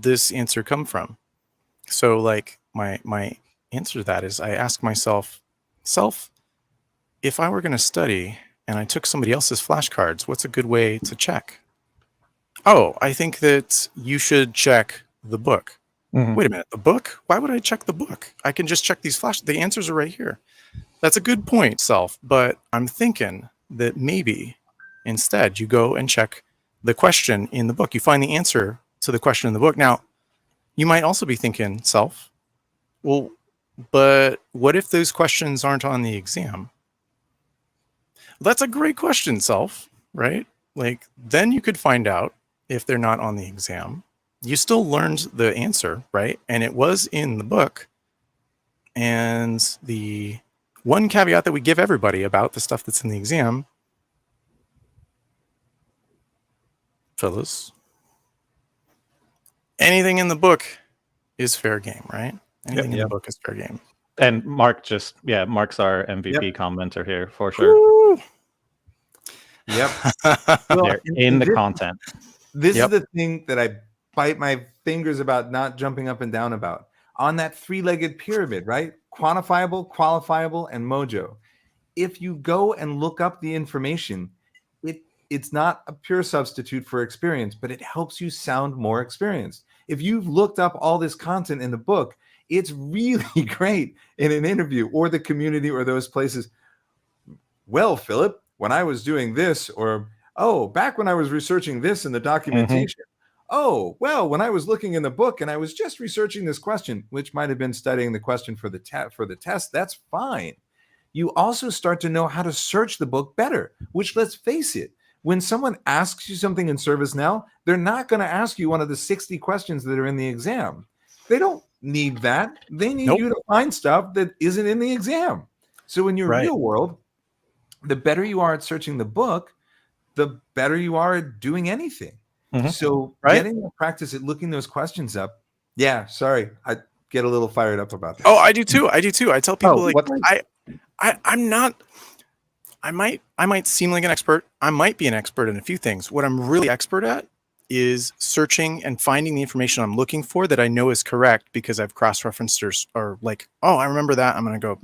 this answer come from? So like my answer to that is, I ask myself, if I were going to study and I took somebody else's flashcards, what's a good way to check? Oh, I think that you should check the book. Mhm. Wait a minute, the book? Why would I check the book? I can just check these the answers are right here. That's a good point, Self, but I'm thinking that maybe instead you go and check the question in the book. You find the answer to the question in the book. Now, you might also be thinking, self, well, but what if those questions aren't on the exam? That's a great question, self, right? Like, then you could find out if they're not on the exam. You still learned the answer, right? And it was in the book. And the one caveat that we give everybody about the stuff that's in the exam, fellas, anything in the book is fair game, right? Anything in the book is fair game. And Mark's our MVP commenter here for sure. Woo! Yep. They're in the content. This is the thing that I bite my fingers about not jumping up and down about. On that three-legged pyramid, right? Quantifiable, qualifiable, and mojo. If you go and look up the information, it's not a pure substitute for experience, but it helps you sound more experienced. If you've looked up all this content in the book, it's really great in an interview or the community or those places. Well, Philip, when I was doing this, or, oh, back when I was researching this in the documentation. Oh, well, when I was looking in the book and I was just researching this question, which might have been studying the question for the test, that's fine. You also start to know how to search the book better, which, let's face it, when someone asks you something in ServiceNow, they're not going to ask you one of the 60 questions that are in the exam. They don't need that. They need you to find stuff that isn't in the exam. So in your real world, the better you are at searching the book, the better you are at doing anything. So getting a practice at looking those questions up. Yeah, sorry. I get a little fired up about that. Oh, I do too. I tell people I'm not, I might seem like an expert. I might be an expert in a few things. What I'm really expert at is searching and finding the information I'm looking for that I know is correct because I've cross-referenced or like, oh, I remember that. I'm going to go,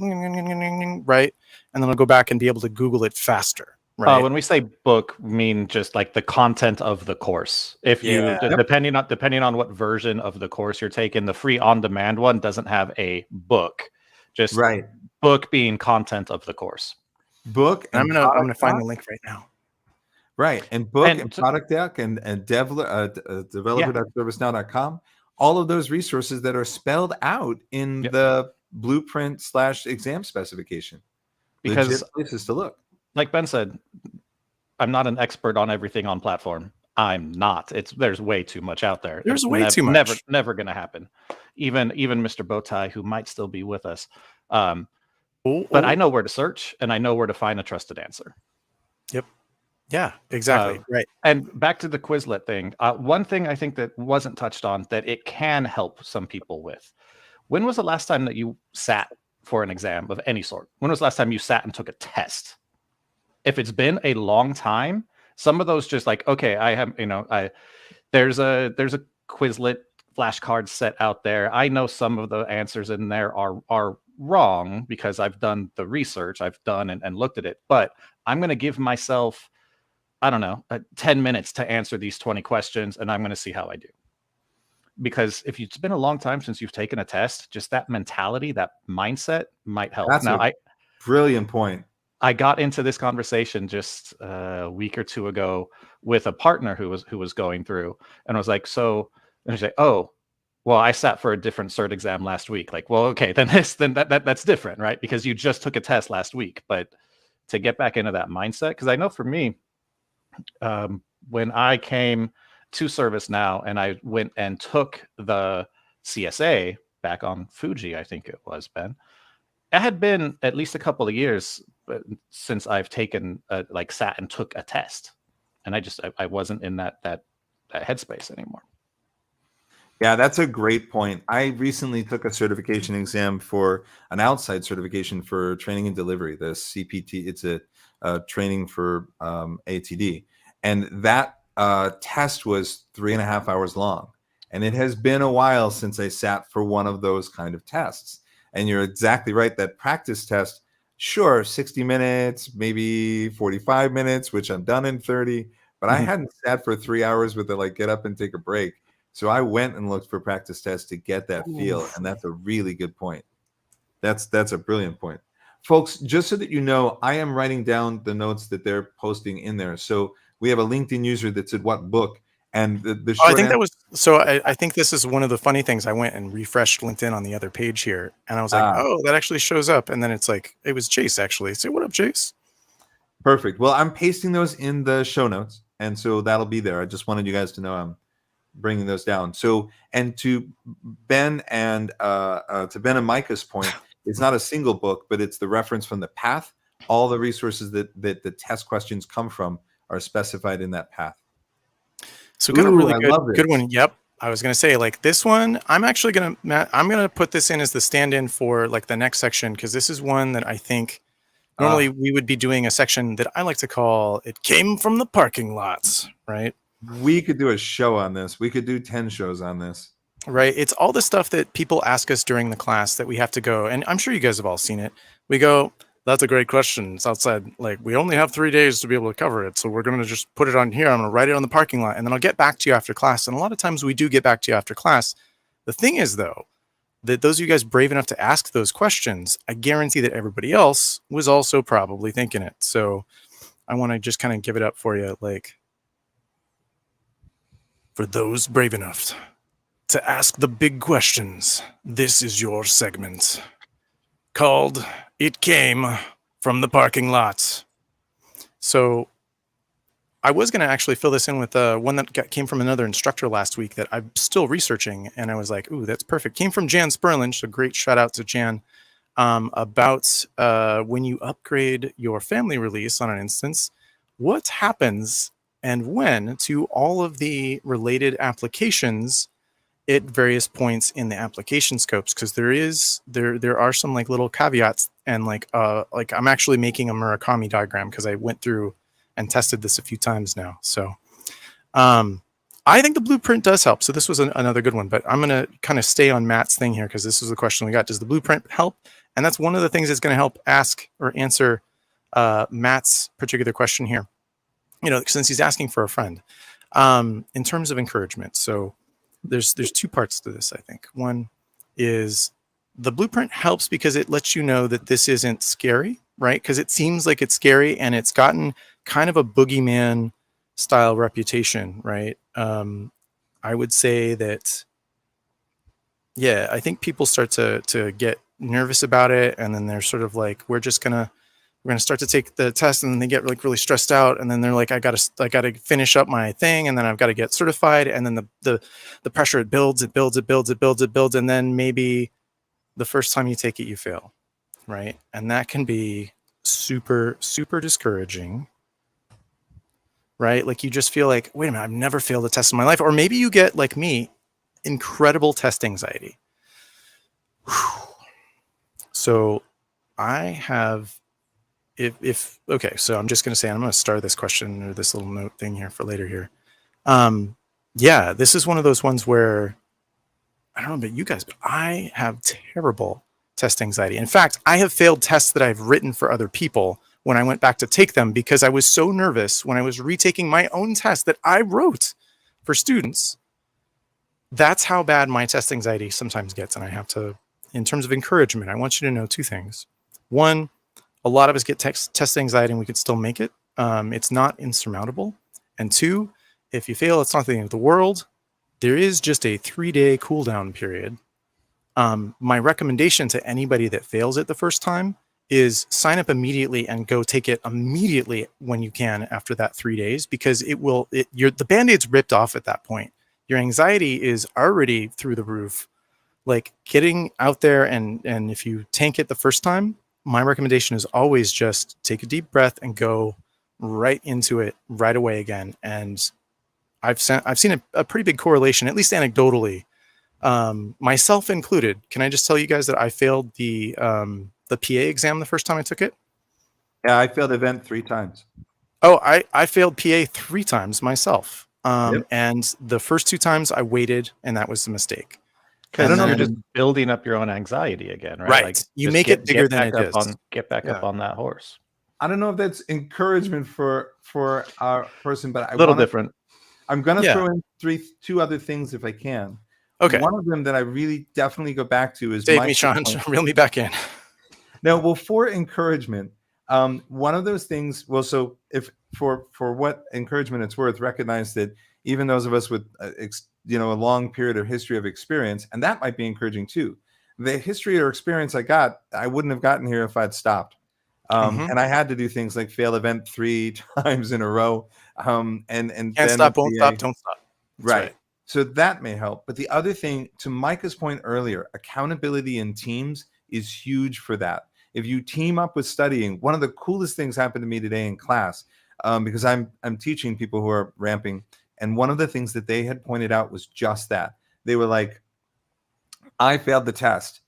right? And then I'll go back and be able to Google it faster. Right. When we say book, we mean just like the content of the course. If you depending on what version of the course you're taking, the free on-demand one doesn't have a book. Just book being content of the course. Book. And I'm gonna find the link right now. Right, and book and product deck and developer.servicenow.com. All of those resources that are spelled out in the blueprint/exam specification. Because legit places to look. Like Ben said, I'm not an expert on everything on platform. I'm not. There's way too much out there. There's way too much. Never going to happen. Even Mr. Bowtie, who might still be with us. But I know where to search and I know where to find a trusted answer. Yep. Yeah, exactly. Right. And back to the Quizlet thing. One thing I think that wasn't touched on that it can help some people with. When was the last time that you sat for an exam of any sort? When was the last time you sat and took a test? If it's been a long time, some of those just like, okay, I have, there's a Quizlet flashcard set out there. I know some of the answers in there are wrong because I've done the research, I've done and looked at it, but I'm going to give myself, 10 minutes to answer these 20 questions and I'm going to see how I do. Because if it's been a long time since you've taken a test, just that mentality, that mindset might help. That's a brilliant point. I got into this conversation just a week or two ago with a partner who was going through, and I was like, so, and he's like, oh, well, I sat for a different cert exam last week. Like, well, okay, then that's different, right? Because you just took a test last week. But to get back into that mindset, because I know for me, when I came to ServiceNow and I went and took the CSA back on Fuji, I think it was, Ben. It had been at least a couple of years since I've taken sat and took a test, and I wasn't in that headspace anymore. Yeah, that's a great point. I recently took a certification exam for an outside certification for training and delivery, the CPT. It's a training for ATD, and that test was 3.5 hours long, and it has been a while since I sat for one of those kind of tests. And you're exactly right. That practice test, sure, 60 minutes, maybe 45 minutes, which I'm done in 30. But I hadn't sat for 3 hours with it, get up and take a break. So I went and looked for practice tests to get that feel. And that's a really good point. That's a brilliant point. Folks, just so that you know, I am writing down the notes that they're posting in there. So we have a LinkedIn user that said, what book? And the Oh, I short think that answer, was so. I think this is one of the funny things. I went and refreshed LinkedIn on the other page here, and I was like, ah, "Oh, that actually shows up." And then it's like, it was Chase actually. Say, "What up, Chase?" perfect. Well, I'm pasting those in the show notes, and so that'll be there. I just wanted you guys to know I'm bringing those down. So, and to Ben and Micah's point, it's not a single book, but it's the reference from the path. All the resources that the test questions come from are specified in that path. So got a Ooh, really I good love good this. one. Yep. I was gonna say like this one. I'm actually gonna I'm gonna put this in as the stand-in for like the next section because this is one that I think normally we would be doing a section that I like to call "It Came from the Parking Lots," right? We could do a show on this. We could do 10 shows on this. Right. It's all the stuff that people ask us during the class that we have to go. And I'm sure you guys have all seen it. We go, "That's a great question. It's outside. Like, we only have 3 days to be able to cover it. So we're going to just put it on here. I'm going to write it on the parking lot and then I'll get back to you after class." And a lot of times we do get back to you after class. The thing is, though, that those of you guys brave enough to ask those questions, I guarantee that everybody else was also probably thinking it. So I want to just kind of give it up for you. Like, for those brave enough to ask the big questions, this is your segment called "It Came from the Parking Lot." So I was going to actually fill this in with one that came from another instructor last week that I'm still researching. And I was like, ooh, that's perfect. Came from Jan Sperlin. So great shout out to Jan about when you upgrade your family release on an instance, what happens and when to all of the related applications at various points in the application scopes, because there are some like little caveats and like I'm actually making a Murakami diagram because I went through and tested this a few times now. So I think the blueprint does help. So this was another good one, but I'm going to kind of stay on Matt's thing here because this was the question we got. Does the blueprint help? And that's one of the things that's going to help ask or answer Matt's particular question here, since he's asking for a friend in terms of encouragement. So there's two parts to this, I think. One is the blueprint helps because it lets you know that this isn't scary, right? Because it seems like it's scary and it's gotten kind of a boogeyman style reputation, right? I would say that, yeah, I think people start to get nervous about it, and then they're sort of like, we're gonna start to take the test, and then they get like really stressed out, and then they're like, I gotta finish up my thing, and then I've got to get certified, and then the pressure it builds, and then maybe the first time you take it, you fail, right? And that can be super, super discouraging, right? Like you just feel like, wait a minute, I've never failed a test in my life. Or maybe you get, like me, incredible test anxiety. So I have, okay, so I'm just going to say, I'm going to start this question or this little note thing here for later here. Yeah, this is one of those ones where, I don't know about you guys, but I have terrible test anxiety. In fact, I have failed tests that I've written for other people when I went back to take them because I was so nervous when I was retaking my own test that I wrote for students. That's how bad my test anxiety sometimes gets. And I have to, in terms of encouragement, I want you to know two things. One, a lot of us get test anxiety and we could still make it. It's not insurmountable. And two, if you fail, it's not the end of the world. There is just a 3-day cooldown period. My recommendation to anybody that fails it the first time is sign up immediately and go take it immediately when you can after that 3 days, because the Band-Aid's ripped off at that point. Your anxiety is already through the roof. Like getting out there and if you tank it the first time, my recommendation is always just take a deep breath and go right into it right away again. And I've seen a pretty big correlation, at least anecdotally, myself included. Can I just tell you guys that I failed the PA exam the first time I took it? Yeah, I failed event 3 times. Oh, I failed PA 3 times myself. Yep. And the first 2 times I waited, and that was the mistake. I don't know, then- you're just building up your own anxiety again, right? Right. Like, You just make it bigger than back it up is. Get back up Yeah. on that horse. I don't know if that's encouragement for our person, but A little different. I'm going to Yeah. throw in 2 other things if I can. Okay. One of them that I really definitely go back to is Save me, Mike's Sean. point. Reel me back in. No, well, for encouragement, one of those things. Well, so if for what encouragement it's worth, recognize that even those of us with a long period of history of experience, and that might be encouraging too. The history or experience I got, I wouldn't have gotten here if I'd stopped. And I had to do things like fail event 3 times in a row. And Can't then stop, with won't BA stop, don't stop. That's right. So that may help. But the other thing, to Micah's point earlier, accountability in teams is huge for that. If you team up with studying, one of the coolest things happened to me today in class, because I'm teaching people who are ramping, and one of the things that they had pointed out was just that. They were like, I failed the test,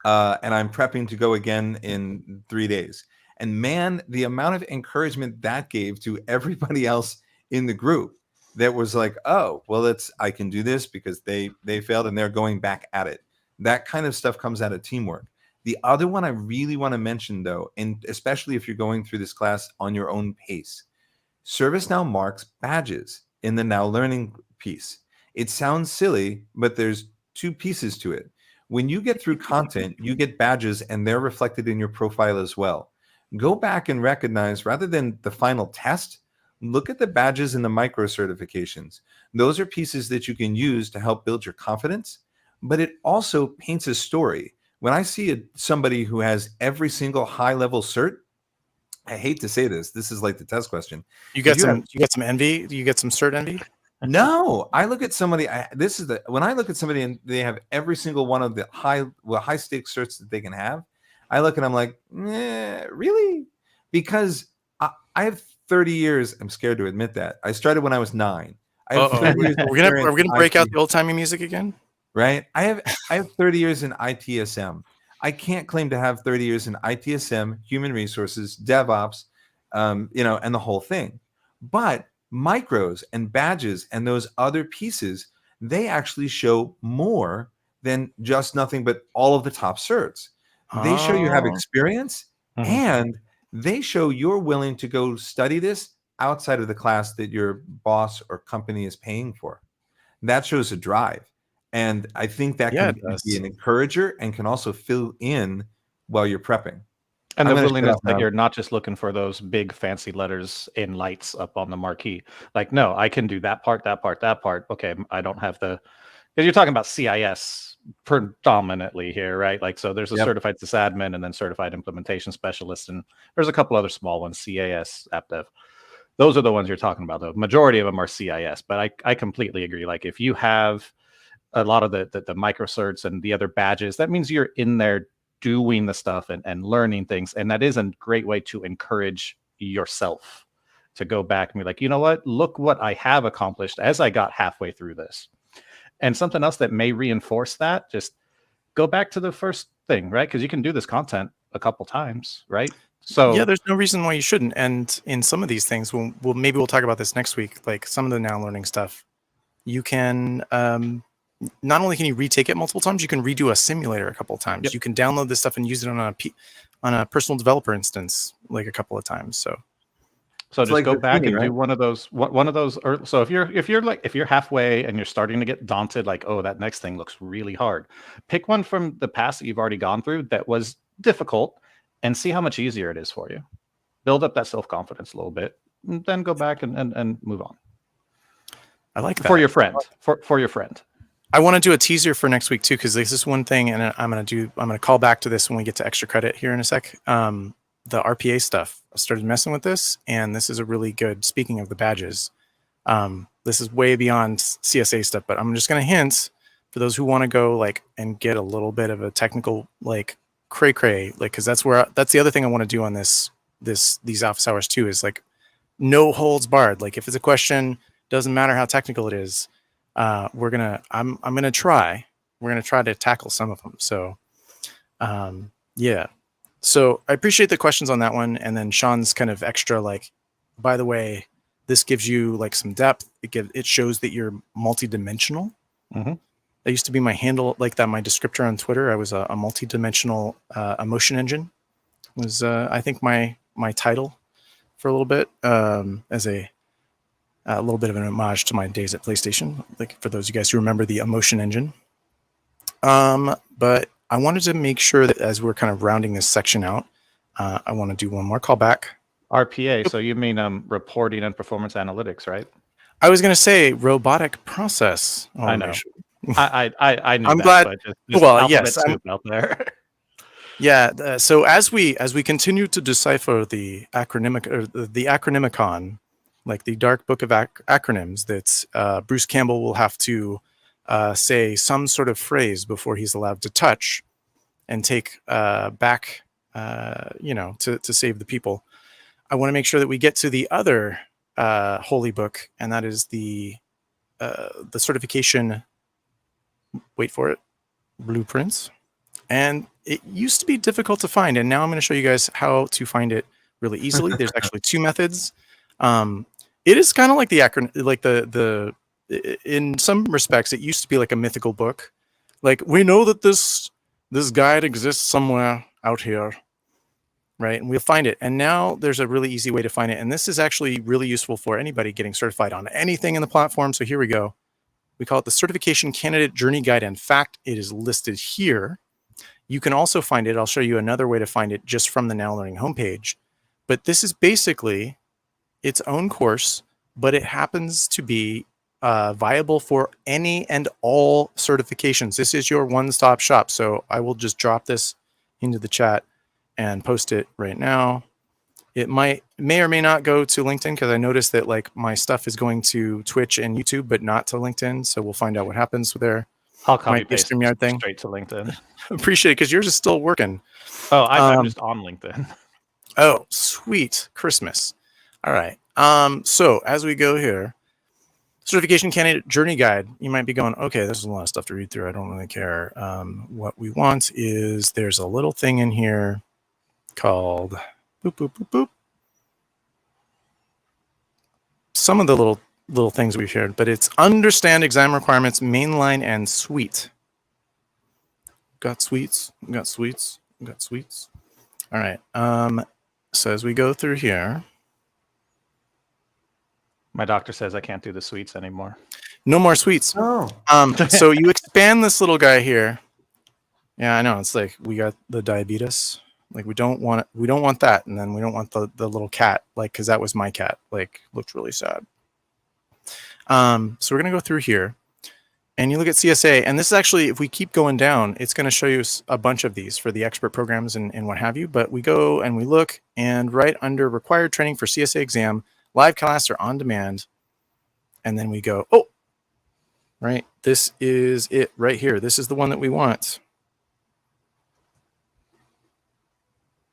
and I'm prepping to go again in 3 days. And man, the amount of encouragement that gave to everybody else in the group that was like, oh, well, I can do this because they failed and they're going back at it. That kind of stuff comes out of teamwork. The other one I really want to mention, though, and especially if you're going through this class on your own pace, ServiceNow marks badges in the Now Learning piece. It sounds silly, but there's 2 pieces to it. When you get through content, you get badges and they're reflected in your profile as well. Go back and recognize, rather than the final test, look at the badges and the micro certifications. Those are pieces that you can use to help build your confidence, but it also paints a story. When I see somebody who has every single high-level cert, I hate to say this. This is like the test question. You get some envy? You get some cert envy? No, I look at somebody. When I look at somebody and they have every single one of the high stakes certs that they can have, I look and I'm like, really? Because I have 30 years. I'm scared to admit that. I started when I was 9. I have 30 years we're gonna break out IT. the old timey music again, right? I have 30 years in ITSM. I can't claim to have 30 years in ITSM, human resources, DevOps, and the whole thing. But micros and badges and those other pieces, they actually show more than just nothing but all of the top certs. They show you have experience, and they show you're willing to go study this outside of the class that your boss or company is paying for. That shows a drive. And I think that can be an encourager and can also fill in while you're prepping. And the willingness that you're not just looking for those big fancy letters in lights up on the marquee. Like, no, I can do that part, that part, that part. Okay, I don't have because you're talking about CIS predominantly here, right? Like, so there's a certified sysadmin and then certified implementation specialist, and there's a couple other small ones, CAS, AppDev. Those are the ones you're talking about. The majority of them are CIS, but I completely agree. Like, if you have a lot of the micro certs and the other badges, that means you're in there doing the stuff and learning things. And that is a great way to encourage yourself to go back and be like, you know what, look what I have accomplished as I got halfway through this. And something else that may reinforce that, just go back to the first thing, right? Because you can do this content a couple times, right? So yeah, there's no reason why you shouldn't. And in some of these things, maybe we'll talk about this next week, like some of the Now Learning stuff, you can not only can you retake it multiple times, you can redo a simulator a couple of times. Yep. You can download this stuff and use it on a personal developer instance like a couple of times. So just like go back and do one of those. So if you're halfway and you're starting to get daunted, like, oh, that next thing looks really hard, pick one from the past that you've already gone through that was difficult, and see how much easier it is for you. Build up that self-confidence a little bit, and then go back and move on. I like that. For your friend. For your friend. I want to do a teaser for next week too, because this is one thing, and I'm gonna call back to this when we get to extra credit here in a sec. The RPA stuff. I started messing with this, and this is a really good. Speaking of the badges, this is way beyond CSA stuff, but I'm just gonna hint for those who want to go like and get a little bit of a technical like cray, like, because that's the other thing I want to do on these office hours too, is like no holds barred. Like, if it's a question, doesn't matter how technical it is. I'm gonna try. We're gonna try to tackle some of them. So, yeah. So I appreciate the questions on that one, and then Sean's kind of extra. Like, by the way, this gives you like some depth. It shows that you're multidimensional. Mm-hmm. That used to be my handle, like that. My descriptor on Twitter. I was a multidimensional emotion engine. Was I think my title for a little bit as a little bit of an homage to my days at PlayStation, like for those of you guys who remember the emotion engine. But I wanted to make sure that as we're kind of rounding this section out, I want to do one more callback. RPA. So you mean reporting and performance analytics, right? I was going to say robotic process I know. automation. I knew I'm that, glad- but just well, alphabet yes, I'm- soup out there. Yeah. So as we continue to decipher the acronymicon, like the dark book of acronyms, that Bruce Campbell will have to say some sort of phrase before he's allowed to touch and take back, to save the people. I want to make sure that we get to the other holy book, and that is the certification. Wait for it. Blueprints. And it used to be difficult to find, and now I'm going to show you guys how to find it really easily. There's actually 2 methods. It is kind of like the acronym, like the in some respects, it used to be like a mythical book. Like, we know that this guide exists somewhere out here, right? And we'll find it. And now there's a really easy way to find it. And this is actually really useful for anybody getting certified on anything in the platform. So here we go. We call it the Certification Candidate Journey Guide. In fact, it is listed here. You can also find it. I'll show you another way to find it just from the Now Learning homepage. But this is basically its own course, but it happens to be viable for any and all certifications. This is your one-stop shop. So I will just drop this into the chat and post it right now. It may or may not go to LinkedIn, because I noticed that like my stuff is going to Twitch and YouTube, but not to LinkedIn. So we'll find out what happens there. I'll copy Might be a paste StreamYard thing. straight to LinkedIn. Appreciate it, because yours is still working. Oh, I'm just on LinkedIn. Oh, sweet. Christmas. All right. So as we go here, Certification Candidate Journey Guide, you might be going, okay, there's a lot of stuff to read through. I don't really care. What we want is, there's a little thing in here called boop, boop, boop, boop. Some of the little things we shared, but it's understand exam requirements, mainline and suite. Got suites, got suites, got suites. All right. So as we go through here, My doctor says I can't do the sweets anymore. no more suites. Oh, So you expand this little guy here. Yeah, I know. It's like, we got the diabetes. Like, we don't want that, and then we don't want the little cat, like, because that was my cat. Like, looked really sad. So we're gonna go through here, and you look at CSA, and this is actually, if we keep going down, it's going to show you a bunch of these for the expert programs and what have you. But we go and we look, and right under required training for CSA exam, live class or on demand, and then we go, oh, right, this is it right here. This is the one that we want.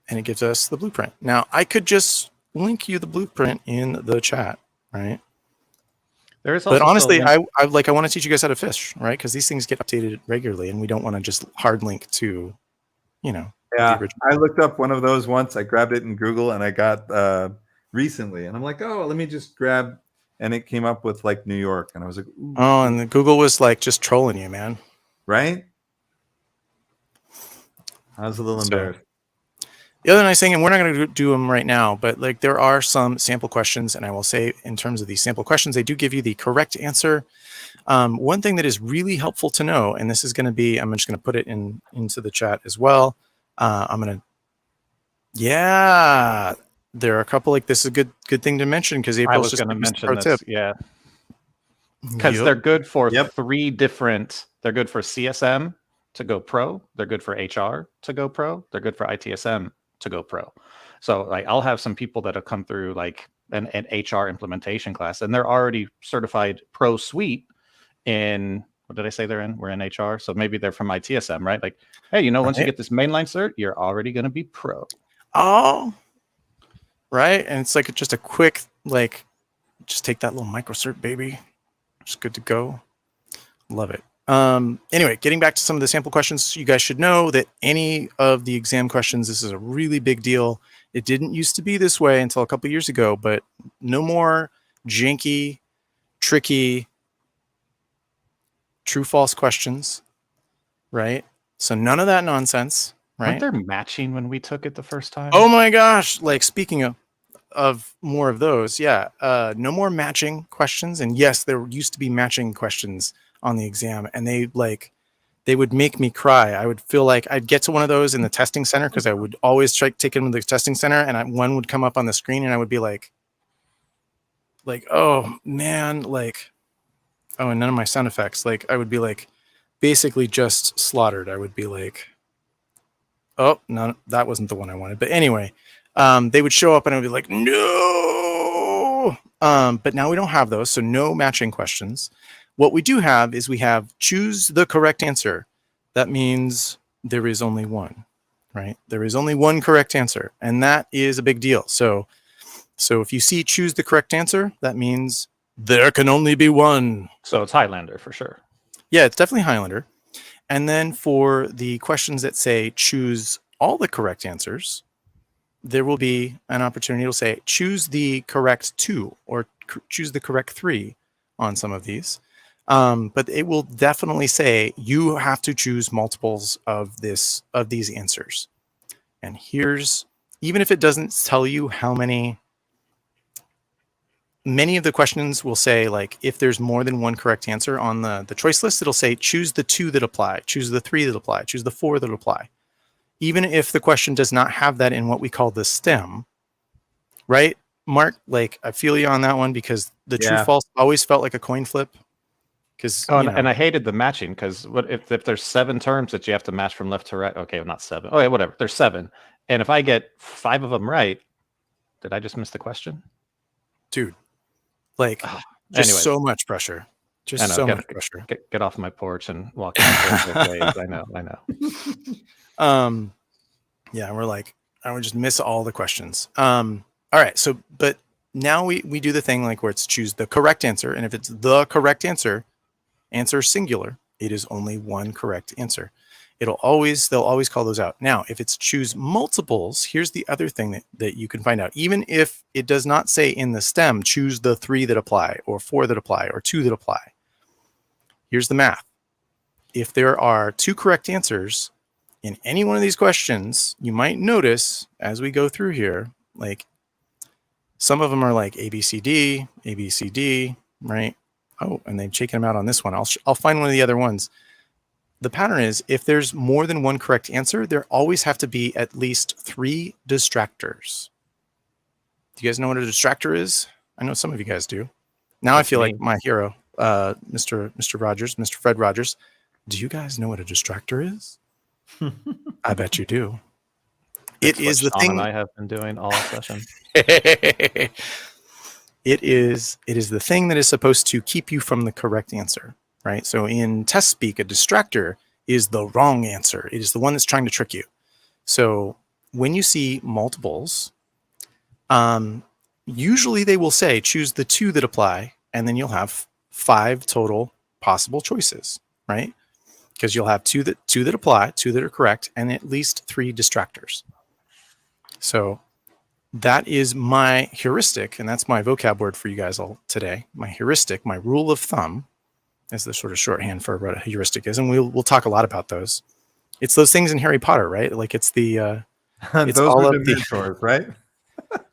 And it gives us the blueprint. Now, I could just link you the blueprint in the chat, right? There is also But honestly, still I want to teach you guys how to fish, right? Because these things get updated regularly, and we don't want to just hard link to, the yeah. original. I looked up one of those once. I grabbed it in Google, and I got recently, and I'm like, oh, let me just grab, and it came up with like New York, and I was like, ooh, Oh, and the Google was like just trolling you, man. right? I was a little So- embarrassed. The other nice thing, and we're not going to do them right now, but like there are some sample questions, and I will say, in terms of these sample questions, they do give you the correct answer. One thing that is really helpful to know, and this is going to be, I'm just going to put it into the chat as well. Yeah, there are a couple, like, this is a good thing to mention, because I April's was just going to giving us a mention pro this, tip. yeah, because Yep. they're good for Yep. 3 different. They're good for CSM to go pro. They're good for HR to go pro. They're good for ITSM to go pro. So like, I'll have some people that have come through like an HR implementation class, and they're already certified pro suite in, what did I say they're in? We're in HR. So maybe they're from ITSM, right? Like, hey, once you Right. get this mainline cert, you're already going to be pro. Oh, right. And it's like just a quick, like, just take that little micro cert, baby. Just good to go. Love it. Anyway, getting back to some of the sample questions, you guys should know that any of the exam questions, this is a really big deal. It didn't used to be this way until a couple years ago, but no more janky, tricky, true false questions, right? So none of that nonsense, Weren't right? there matching when we took it the first time? Oh my gosh, like, speaking of more of those, yeah, no more matching questions. And yes, there used to be matching questions on the exam, and they would make me cry. I would feel like I'd get to one of those in the testing center, because I would always try to take them to the testing center, and one would come up on the screen, and I would be like, like, oh man, like, oh, and none of my sound effects. Like, I would be like, basically just slaughtered. I would be like, oh, no, that wasn't the one I wanted. But anyway, they would show up and I would be like, no. But now we don't have those, so no matching questions. What we do have is we have choose the correct answer. That means there is only one, right? There is only one correct answer, and that is a big deal. So if you see choose the correct answer, that means there can only be one. So it's Highlander for sure. Yeah, it's definitely Highlander. And then for the questions that say choose all the correct answers, there will be an opportunity to say choose the correct 2 or choose the correct 3 on some of these. But it will definitely say you have to choose multiples of these answers. And here's, even if it doesn't tell you how many of the questions will say, like, if there's more than one correct answer on the choice list, it'll say choose the 2 that apply, choose the 3 that apply, choose the 4 that apply. Even if the question does not have that in what we call the stem, right? Mark, like, I feel you on that one, because the true false always felt like a coin flip. Because and I hated the matching, because what if there's 7 terms that you have to match from left to right? Okay, well, not 7. Oh yeah, whatever. There's 7, and if I get 5 of them right, did I just miss the question? Dude, like, just anyways. So much pressure. Just so much pressure. Get off my porch and walk both ways. I know. Yeah, we're like, I would just miss all the questions. All right, so but now we do the thing like where it's choose the correct answer, and if it's the correct answer singular, it is only one correct answer. They'll always call those out. Now, if it's choose multiples, here's the other thing that you can find out. Even if it does not say in the stem, choose the 3 that apply, or 4 that apply, or 2 that apply. Here's the math. If there are 2 correct answers in any one of these questions, you might notice as we go through here, like, some of them are like A, B, C, D, right? Oh, and they've shaken them out on this one. I'll find one of the other ones. The pattern is, if there's more than one correct answer, there always have to be at least 3 distractors. Do you guys know what a distractor is? I know some of you guys do. Now I feel like my hero, Mr. Rogers, Mr. Fred Rogers. Do you guys know what a distractor is? I bet you do. It is the thing I have been doing all session. It is the thing that is supposed to keep you from the correct answer, right? So in test speak, a distractor is the wrong answer. It is the one that's trying to trick you. So when you see multiples, usually they will say choose the 2 that apply, and then you'll have 5 total possible choices, right? Because you'll have 2 that apply, 2 that are correct, and at least 3 distractors. So that is my heuristic, and that's my vocab word for you guys all today. My heuristic, my rule of thumb, is the sort of shorthand for what a heuristic is, and we'll talk a lot about those. It's those things in Harry Potter, right? Like, it's the it's those all are of the mentors, right?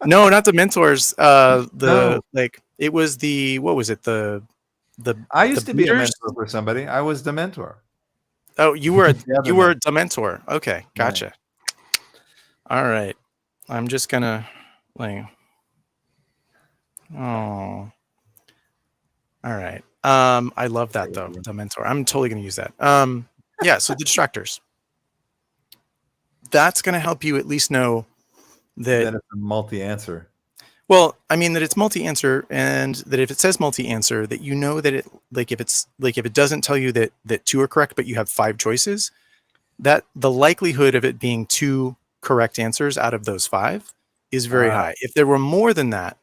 No, not the mentors. Like, it was the, what was it? The I used to be a beaters? mentor for somebody. I was the mentor. Oh, you were a Dementor. Okay, gotcha. Right. All right, I'm just gonna like. Oh, all right. I love that though, Dementor. I'm totally gonna use that. Yeah. So the distractors. That's gonna help you at least know that it's a multi-answer. Well, I mean that it's multi-answer, and that if it says multi-answer, that you know that it, like, if it doesn't tell you that 2 are correct, but you have 5 choices, that the likelihood of it being 2 correct answers out of those 5 is very high. If there were more than that,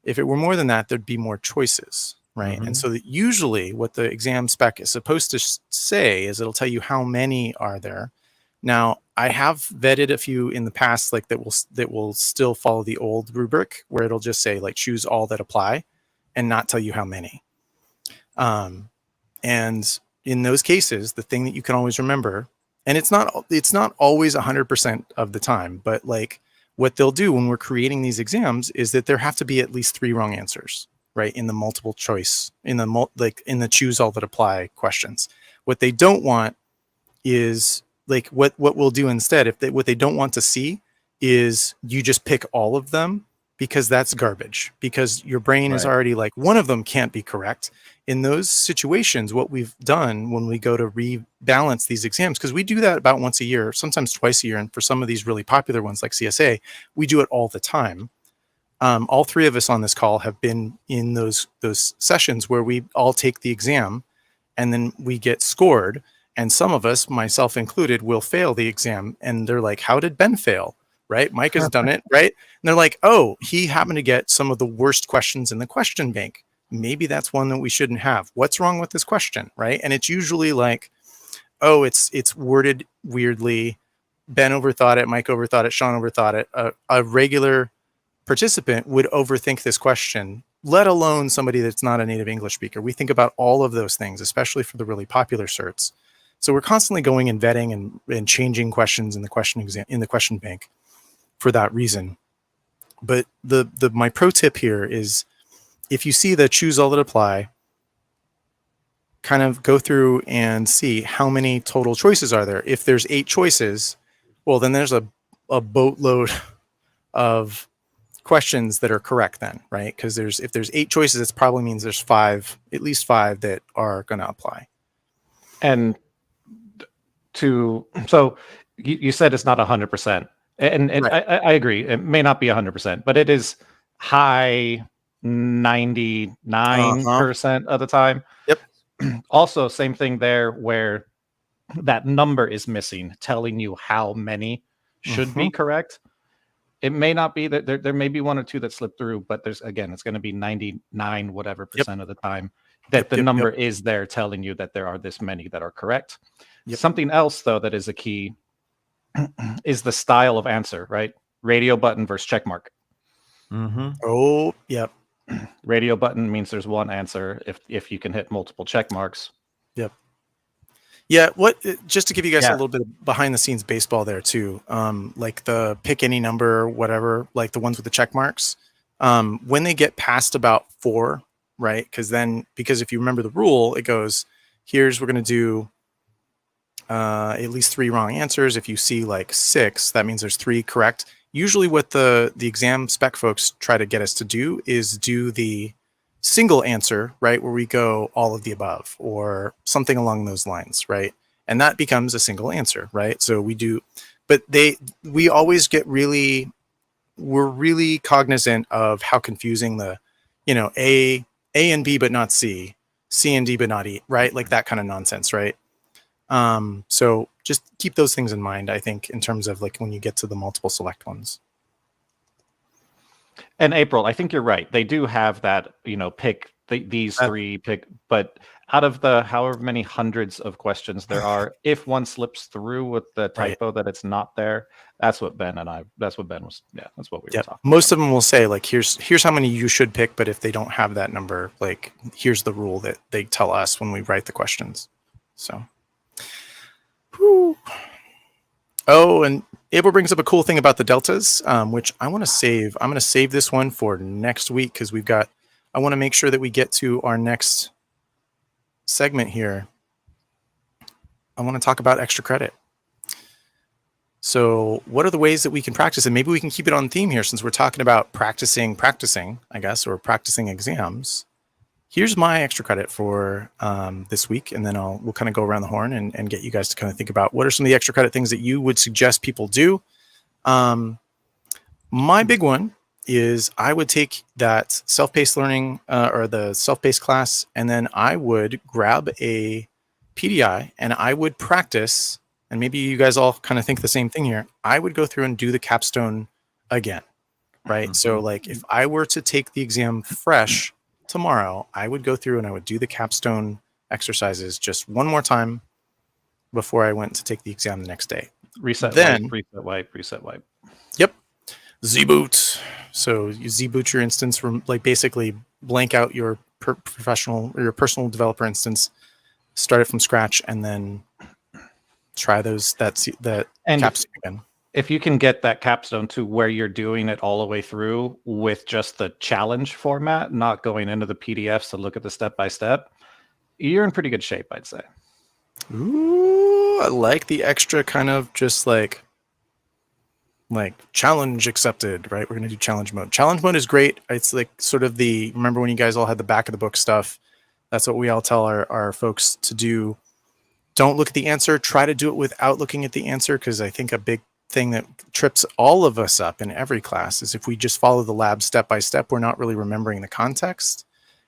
there'd be more choices, right? Mm-hmm. And so that usually what the exam spec is supposed to say is it'll tell you how many are there. Now, I have vetted a few in the past, like that will still follow the old rubric, where it'll just say like choose all that apply and not tell you how many. And in those cases, the thing that you can always remember, and it's not always 100% of the time, but like what they'll do when we're creating these exams is that there have to be at least 3 wrong answers, right? In the multiple choice, in the choose all that apply questions. What they don't want is, like, what we'll do instead, what they don't want to see is you just pick all of them because that's garbage, because your brain is Right. already like, one of them can't be correct. In those situations, what we've done when we go to rebalance these exams, because we do that about once a year, sometimes twice a year, and for some of these really popular ones like CSA, we do it all the time. All three of us on this call have been in those sessions where we all take the exam and then we get scored. And some of us, myself included, will fail the exam. And they're like, how did Ben fail? Right? Mike has done it, right? And they're like, oh, he happened to get some of the worst questions in the question bank. Maybe that's one that we shouldn't have. What's wrong with this question? Right? And it's usually like, oh, it's worded weirdly. Ben overthought it, Mike overthought it, Sean overthought it. A regular participant would overthink this question, let alone somebody that's not a native English speaker. We think about all of those things, especially for the really popular certs. So we're constantly going and vetting and changing questions in the question bank for that reason. But my pro tip here is, if you see the choose all that apply, kind of go through and see how many total choices are there. If there's 8 choices, well, then there's a boatload of questions that are correct then, right? Because if there's 8 choices, it probably means there's at least 5 that are going to apply. And so you said it's not 100%, and Right. I agree. It may not be 100%, but it is high 99% of the time. Yep. Also, same thing there, where that number is missing, telling you how many should be correct. It may not be that there may be 1 or 2 that slip through, but it's going to be 99 whatever percent of the time that the number is there telling you that there are this many that are correct. Something else, though, that is a key is the style of answer, right? Radio button versus check mark. Oh, yep. Radio button means there's one answer if you can hit multiple check marks. Yep. Yeah, just to give you guys a little bit of behind the scenes baseball there too, like the pick any number or whatever, like the ones with the check marks, when they get past about 4, right? Because if you remember the rule, it goes, we're going to do at least 3 wrong answers. If you see like 6, that means there's 3 correct. Usually what the exam spec folks try to get us to do is do the single answer, right, where we go all of the above or something along those lines, right? And that becomes a single answer, right? So we do, but we always we're really cognizant of how confusing A and B but not C and D but not E, right? Like that kind of nonsense, right? So just keep those things in mind, I think, in terms of like when you get to the multiple select ones. And April, I think you're right. They do have that, pick these 3, but out of the however many hundreds of questions there are, if one slips through with the typo that it's not there, that's what Ben was, that's what we were talking Most of them will say like, here's how many you should pick, but if they don't have that number, like here's the rule that they tell us when we write the questions. So, whew. Oh, and April brings up a cool thing about the deltas, which I want to save. I'm going to save this one for next week because I want to make sure that we get to our next segment here. I want to talk about extra credit. So what are the ways that we can practice? And maybe we can keep it on theme here since we're talking about practicing, I guess, or practicing exams. Here's my extra credit for this week, and then we'll kind of go around the horn and get you guys to kind of think about what are some of the extra credit things that you would suggest people do. My big one is I would take that self-paced learning or the self-paced class, and then I would grab a PDI and I would practice, and maybe you guys all kind of think the same thing here. I would go through and do the capstone again, right? So like if I were to take the exam fresh tomorrow, I would go through and I would do the capstone exercises just one more time before I went to take the exam the next day. Reset wipe. Yep. Z-boot. So you Z-boot your instance from like basically blank out your professional or your personal developer instance, start it from scratch, and then try that capstone again. If you can get that capstone to where you're doing it all the way through with just the challenge format, not going into the PDFs to look at the step-by-step, you're in pretty good shape, I'd say. Ooh, I like the extra kind of just like like challenge accepted, right? We're going to do challenge mode. Challenge mode is great. It's like sort of remember when you guys all had the back of the book stuff? That's what we all tell our folks to do. Don't look at the answer. Try to do it without looking at the answer, because I think a big thing that trips all of us up in every class is if we just follow the lab step by step, we're not really remembering the context.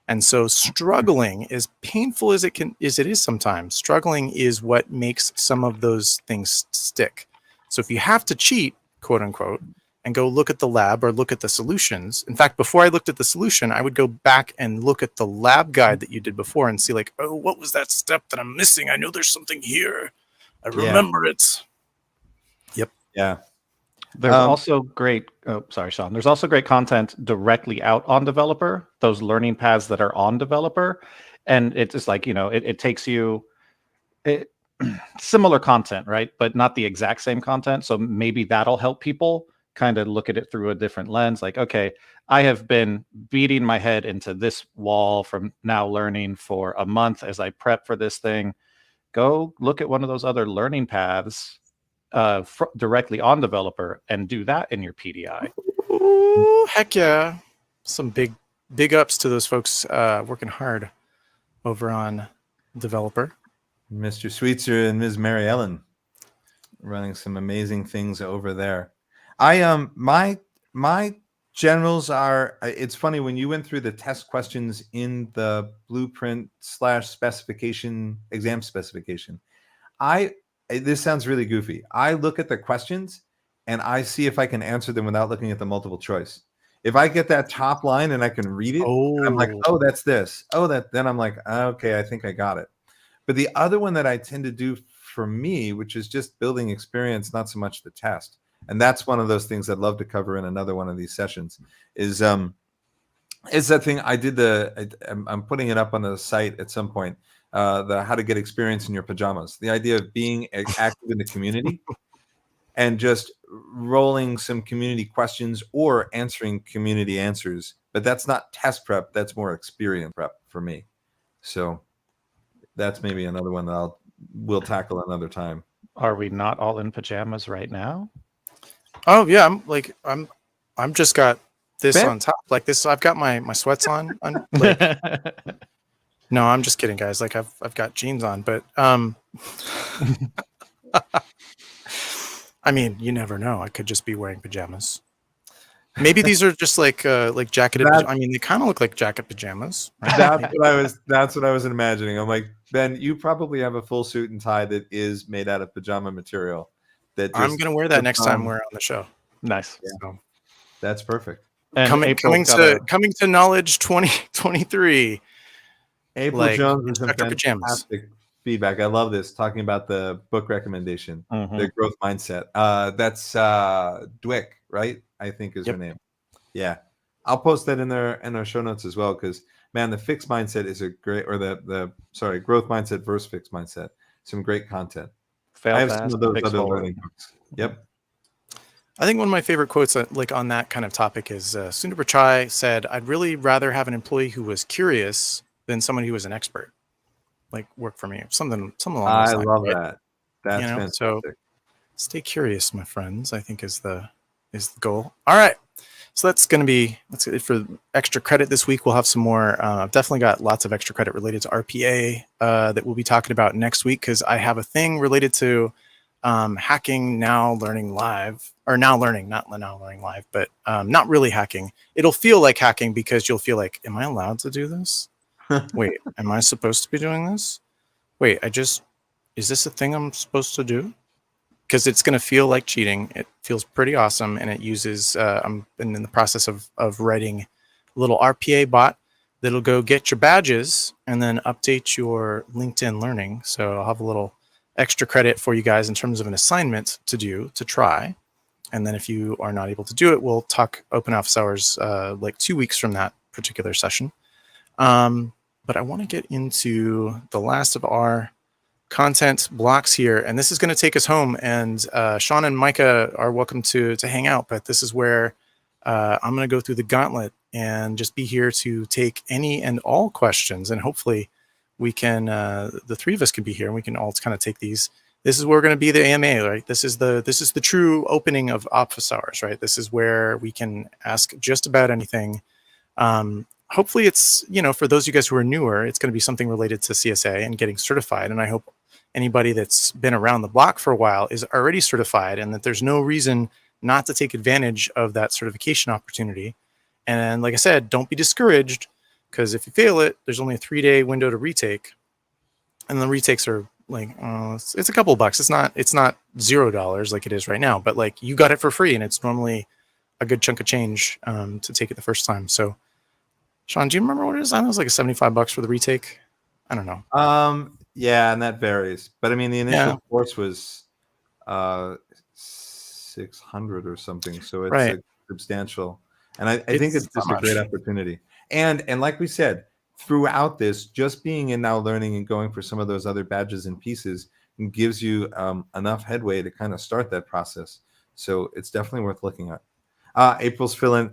And so struggling, as painful as it is sometimes, struggling is what makes some of those things stick. So if you have to cheat, quote unquote, and go look at the lab or look at the solutions. In fact, before I looked at the solution, I would go back and look at the lab guide that you did before and see like, oh, what was that step that I'm missing? I know there's something here. I remember it. Yep. Yeah. There's also great, oh, sorry, Sean. There's also great content directly out on developer, those learning paths that are on developer. And it's just like, it takes you similar content, right? But not the exact same content. So maybe that'll help people kind of look at it through a different lens. Like, okay, I have been beating my head into this wall from Now Learning for a month as I prep for this thing. Go look at one of those other learning paths directly on developer and do that in your PDI. Ooh, heck yeah. Some big ups to those folks working hard over on developer. Mr. Sweetser and Ms. Mary Ellen running some amazing things over there. My generals are, it's funny when you went through the test questions in the blueprint / specification, exam specification. This sounds really goofy. I look at the questions and I see if I can answer them without looking at the multiple choice. If I get that top line and I can read it, I'm like, oh, that's this. Oh, then I'm like, okay, I think I got it. But the other one that I tend to do for me, which is just building experience, not so much the test. And that's one of those things I'd love to cover in another one of these sessions is that thing I did I'm putting it up on the site at some point, the how to get experience in your pajamas, the idea of being active in the community and just rolling some community questions or answering community answers. But that's not test prep. That's more experience prep for me. So that's maybe another one that we'll tackle another time. Are we not all in pajamas right now? Oh yeah, I'm just got this on top like this. I've got my sweats on. Like, no, I'm just kidding, guys. Like I've got jeans on, but I mean, you never know. I could just be wearing pajamas. Maybe these are just like jacketed. I mean, they kind of look like jacket pajamas. Right? That's what I was imagining. I'm like, Ben, you probably have a full suit and tie that is made out of pajama material. I'm gonna wear that next time we're on the show. Nice. Yeah. So. That's perfect. And coming to Knowledge 2023. April Jones with some fantastic feedback. I love this. Talking about the book recommendation, the growth mindset. That's Dwick, right? I think is her name. Yeah, I'll post that in our show notes as well because man, the fixed mindset is a great, or the growth mindset versus fixed mindset. Some great content. I have some of those other learning books. Yep. I think one of my favorite quotes on that kind of topic is Sundar Pichai said, "I'd really rather have an employee who was curious than someone who was an expert, like work for me." Something along those lines. I love that. That's fantastic. So stay curious, my friends, I think is the goal. All right. So that's it for extra credit this week. We'll have some more. I've definitely got lots of extra credit related to RPA that we'll be talking about next week because I have a thing related to hacking Now Learning Live, or Now Learning, not Now Learning Live, but not really hacking. It'll feel like hacking because you'll feel like, am I allowed to do this? Wait, am I supposed to be doing this? Wait, is this a thing I'm supposed to do? Because it's going to feel like cheating. It feels pretty awesome, and it uses. I'm in the process of writing a little RPA bot that'll go get your badges and then update your LinkedIn Learning. So I'll have a little extra credit for you guys in terms of an assignment to try. And then if you are not able to do it, we'll talk open office hours like 2 weeks from that particular session. But I want to get into the last of our content blocks here, and this is going to take us home, and Sean and Micah are welcome to hang out, but this is where I'm going to go through the gauntlet and just be here to take any and all questions, and hopefully we can the three of us can be here and we can all kind of take these this is where we're going to be the AMA, right? This is the true opening of office hours, right? This is where we can ask just about anything. Hopefully it's, for those of you guys who are newer, it's going to be something related to CSA and getting certified. And I hope anybody that's been around the block for a while is already certified, and that there's no reason not to take advantage of that certification opportunity. And like I said, don't be discouraged, because if you fail it, there's only a 3-day window to retake. And the retakes are like, it's a couple bucks. It's not $0 like it is right now, but like you got it for free, and it's normally a good chunk of change to take it the first time. So Sean, do you remember what it is? I know it was like a $75 for the retake. I don't know. Yeah, and that varies. But I mean, the initial course was 600 or something. So it's Right. substantial. And I think it's just a great opportunity. And like we said, throughout this, just being in Now Learning and going for some of those other badges and pieces gives you enough headway to kind of start that process. So it's definitely worth looking at. April's filling.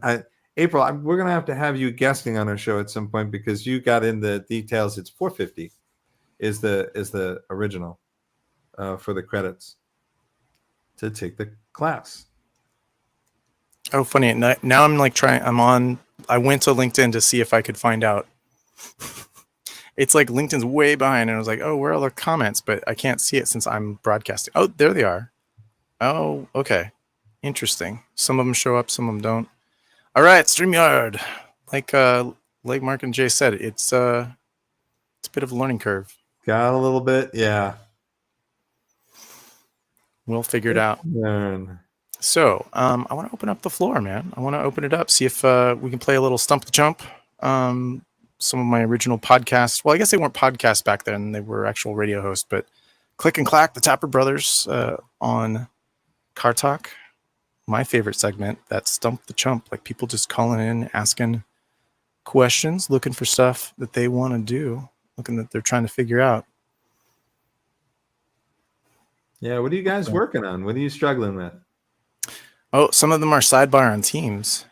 April, we're going to have you guesting on our show at some point, because you got in the details. It's $450 is the original for the credits to take the class. Oh, funny. Now I'm like I went to LinkedIn to see if I could find out. It's like LinkedIn's way behind, and I was like, oh, where are all the comments? But I can't see it since I'm broadcasting. Oh, there they are. Oh, okay. Interesting. Some of them show up, some of them don't. All right, StreamYard. Like Mark and Jay said, it's a bit of a learning curve. Got a little bit, yeah. We'll figure it out. Learn. So I want to open up the floor, man. I want to open it up, see if we can play a little Stump the Chump. Some of my original podcasts. Well, I guess they weren't podcasts back then. They were actual radio hosts. But Click and Clack, the Tapper Brothers on Car Talk. My favorite segment, that Stump the Chump. Like people just calling in, asking questions, looking for stuff that they want to do, looking that they're trying to figure out. Yeah, what are you guys working on? What are you struggling with? Oh, some of them are sidebar on Teams.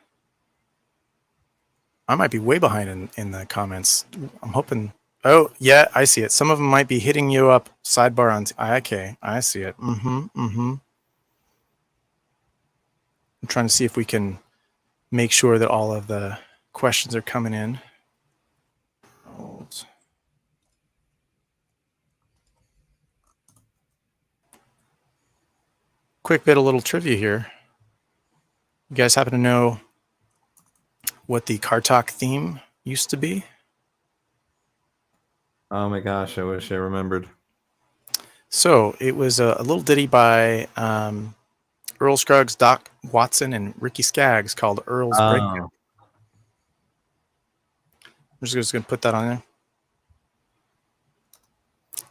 I might be way behind in the comments. I'm hoping. Oh, yeah, I see it. Some of them might be hitting you up sidebar on. Okay, I see it. I'm trying to see if we can make sure that all of the questions are coming in. Quick bit of little trivia here. You guys happen to know what the Car Talk theme used to be? Oh my gosh, I wish I remembered. So it was a little ditty by Earl Scruggs, Doc Watson, and Ricky Skaggs called Earl's Breakdown. I'm just going to put that on there.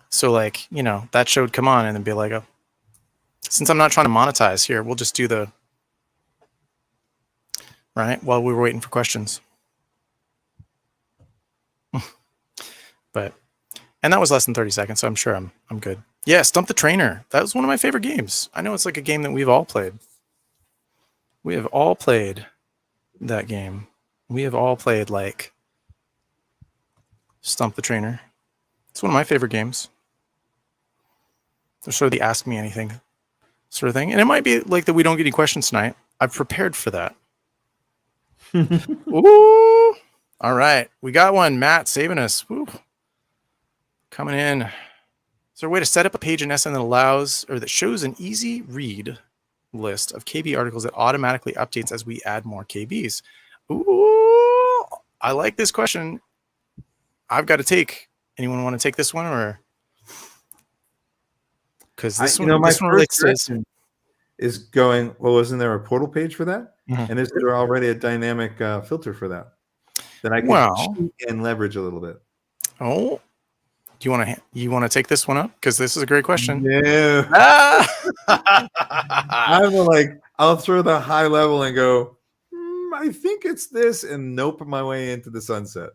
So like, that show would come on and then be like, oh, since I'm not trying to monetize here, we'll just do the, right, while we were waiting for questions. And that was less than 30 seconds, so I'm sure I'm good. Yeah, Stump the Trainer. That was one of my favorite games. I know it's like a game that we've all played. We have all played that game. We have all played like Stump the Trainer. It's one of my favorite games. There's sort of the Ask Me Anything sort of thing. And it might be like that we don't get any questions tonight. I've prepared for that. Ooh. All right. We got one. Matt saving us. Woo. Coming in. Is there a way to set up a page in SN that allows or that shows an easy read list of KB articles that automatically updates as we add more KBs? Ooh, I like this question. I've got to take. Anyone want to take this one, or because this one, my this one first relates question is going. Well, isn't there a portal page for that? Mhm. And is there already a dynamic filter for that I can cheat and leverage a little bit? Oh. Do you want to take this one up? Because this is a great question. Yeah. I'll throw the high level and go, I think it's this, and nope my way into the sunset.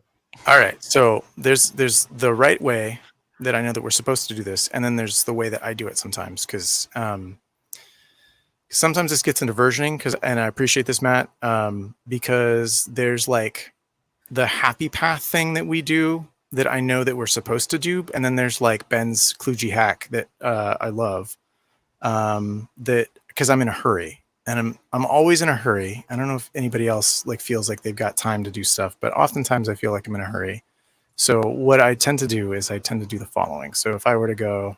All right. So there's the right way that I know that we're supposed to do this, and then there's the way that I do it sometimes, because sometimes this gets into versioning. And I appreciate this, Matt, because there's like the happy path thing that we do that I know that we're supposed to do, and then there's like Ben's kludgy hack that I love. That because I'm in a hurry, and I'm always in a hurry. I don't know if anybody else like feels like they've got time to do stuff, but oftentimes I feel like I'm in a hurry. So what I tend to do is I tend to do the following. So if I were to go,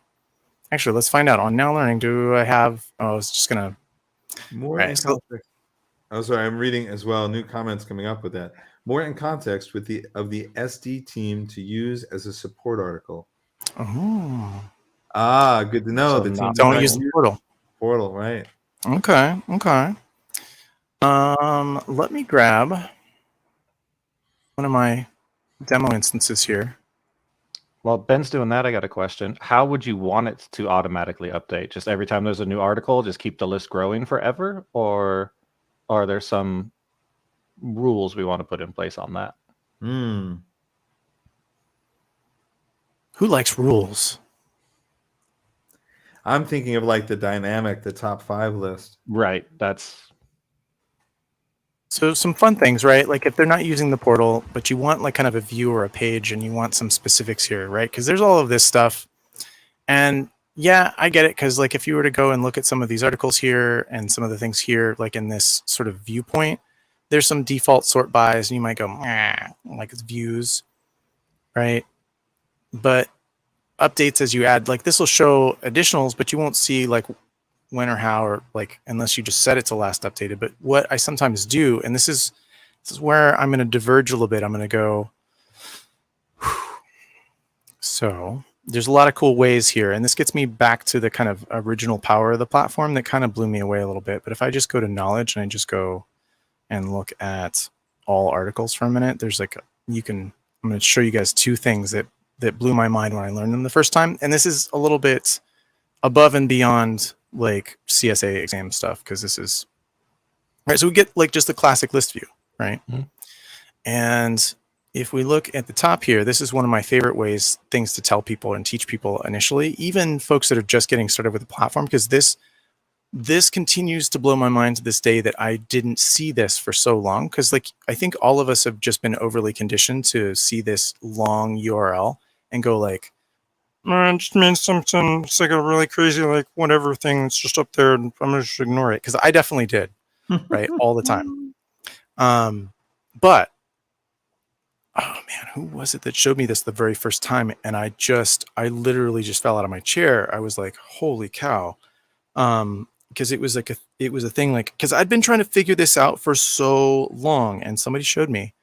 actually, let's find out on Now Learning. Do I have? Oh, I was just gonna. More Right. in So context. Oh, sorry, I'm reading as well. New comments coming up with that. More in context with the SD team to use as a support article. oh, Ah, good to know. So The team not does don't not use the use portal. portal, right? Okay. Okay. Let me grab one of my demo instances here. While Ben's doing that, I got a question. How would you want it to automatically update? Just every time there's a new article, just keep the list growing forever? Or are there some rules we want to put in place on that? Hmm. Who likes rules? I'm thinking of like the dynamic, the top 5 list. Right. That's So some fun things, right? Like if they're not using the portal, but you want like kind of a view or a page and you want some specifics here, right? Because there's all of this stuff. And yeah, I get it. Because like if you were to go and look at some of these articles here and some of the things here, like in this sort of viewpoint, there's some default sort bys and you might go, like it's views, right? But updates as you add, like this will show additionals, but you won't see like when or how, or like unless you just set it to last updated. But what I sometimes do, and this is where I'm going to diverge a little bit. I'm going to go. So there's a lot of cool ways here, and this gets me back to the kind of original power of the platform that kind of blew me away a little bit. But if I just go to knowledge and I just go and look at all articles for a minute, there's like I'm going to show you guys 2 things that blew my mind when I learned them the first time, and this is a little bit above and beyond like CSA exam stuff, because this is right. So we get like just the classic list view, right? Mhm. And if we look at the top here, this is one of my favorite things to tell people and teach people initially, even folks that are just getting started with the platform, because this continues to blow my mind to this day that I didn't see this for so long. Because like I think all of us have just been overly conditioned to see this long URL and go like, it just means something. It's like a really crazy, like whatever thing that's just up there, and I'm gonna just ignore it, because I definitely did, right, all the time. But oh man, who was it that showed me this the very first time? And I literally just fell out of my chair. I was like, holy cow, because it was like it was a thing, like because I'd been trying to figure this out for so long, and somebody showed me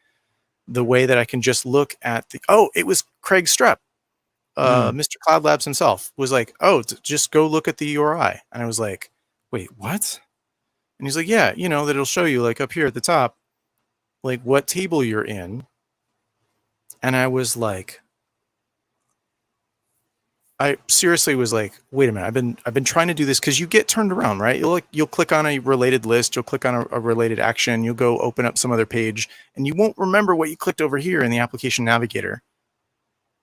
the way that I can just look at it was Craig Strepp. Mr. Cloud Labs himself was like, oh, just go look at the URI. And I was like, wait, what? And he's like, yeah, that it'll show you like up here at the top, like what table you're in. And I was like, I seriously was like, wait a minute, I've been trying to do this, because you get turned around, right? You'll click on a related list, you'll click on a related action, you'll go open up some other page, and you won't remember what you clicked over here in the application navigator,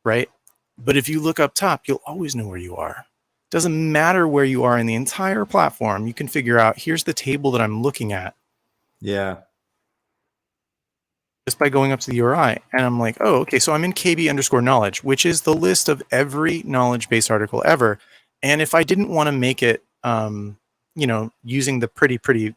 right? But if you look up top, you'll always know where you are. Doesn't matter where you are in the entire platform. You can figure out, here's the table that I'm looking at. Yeah. Just by going up to the URI. And I'm like, oh, okay, so I'm in KB_knowledge, which is the list of every knowledge base article ever. And if I didn't want to make it, using the pretty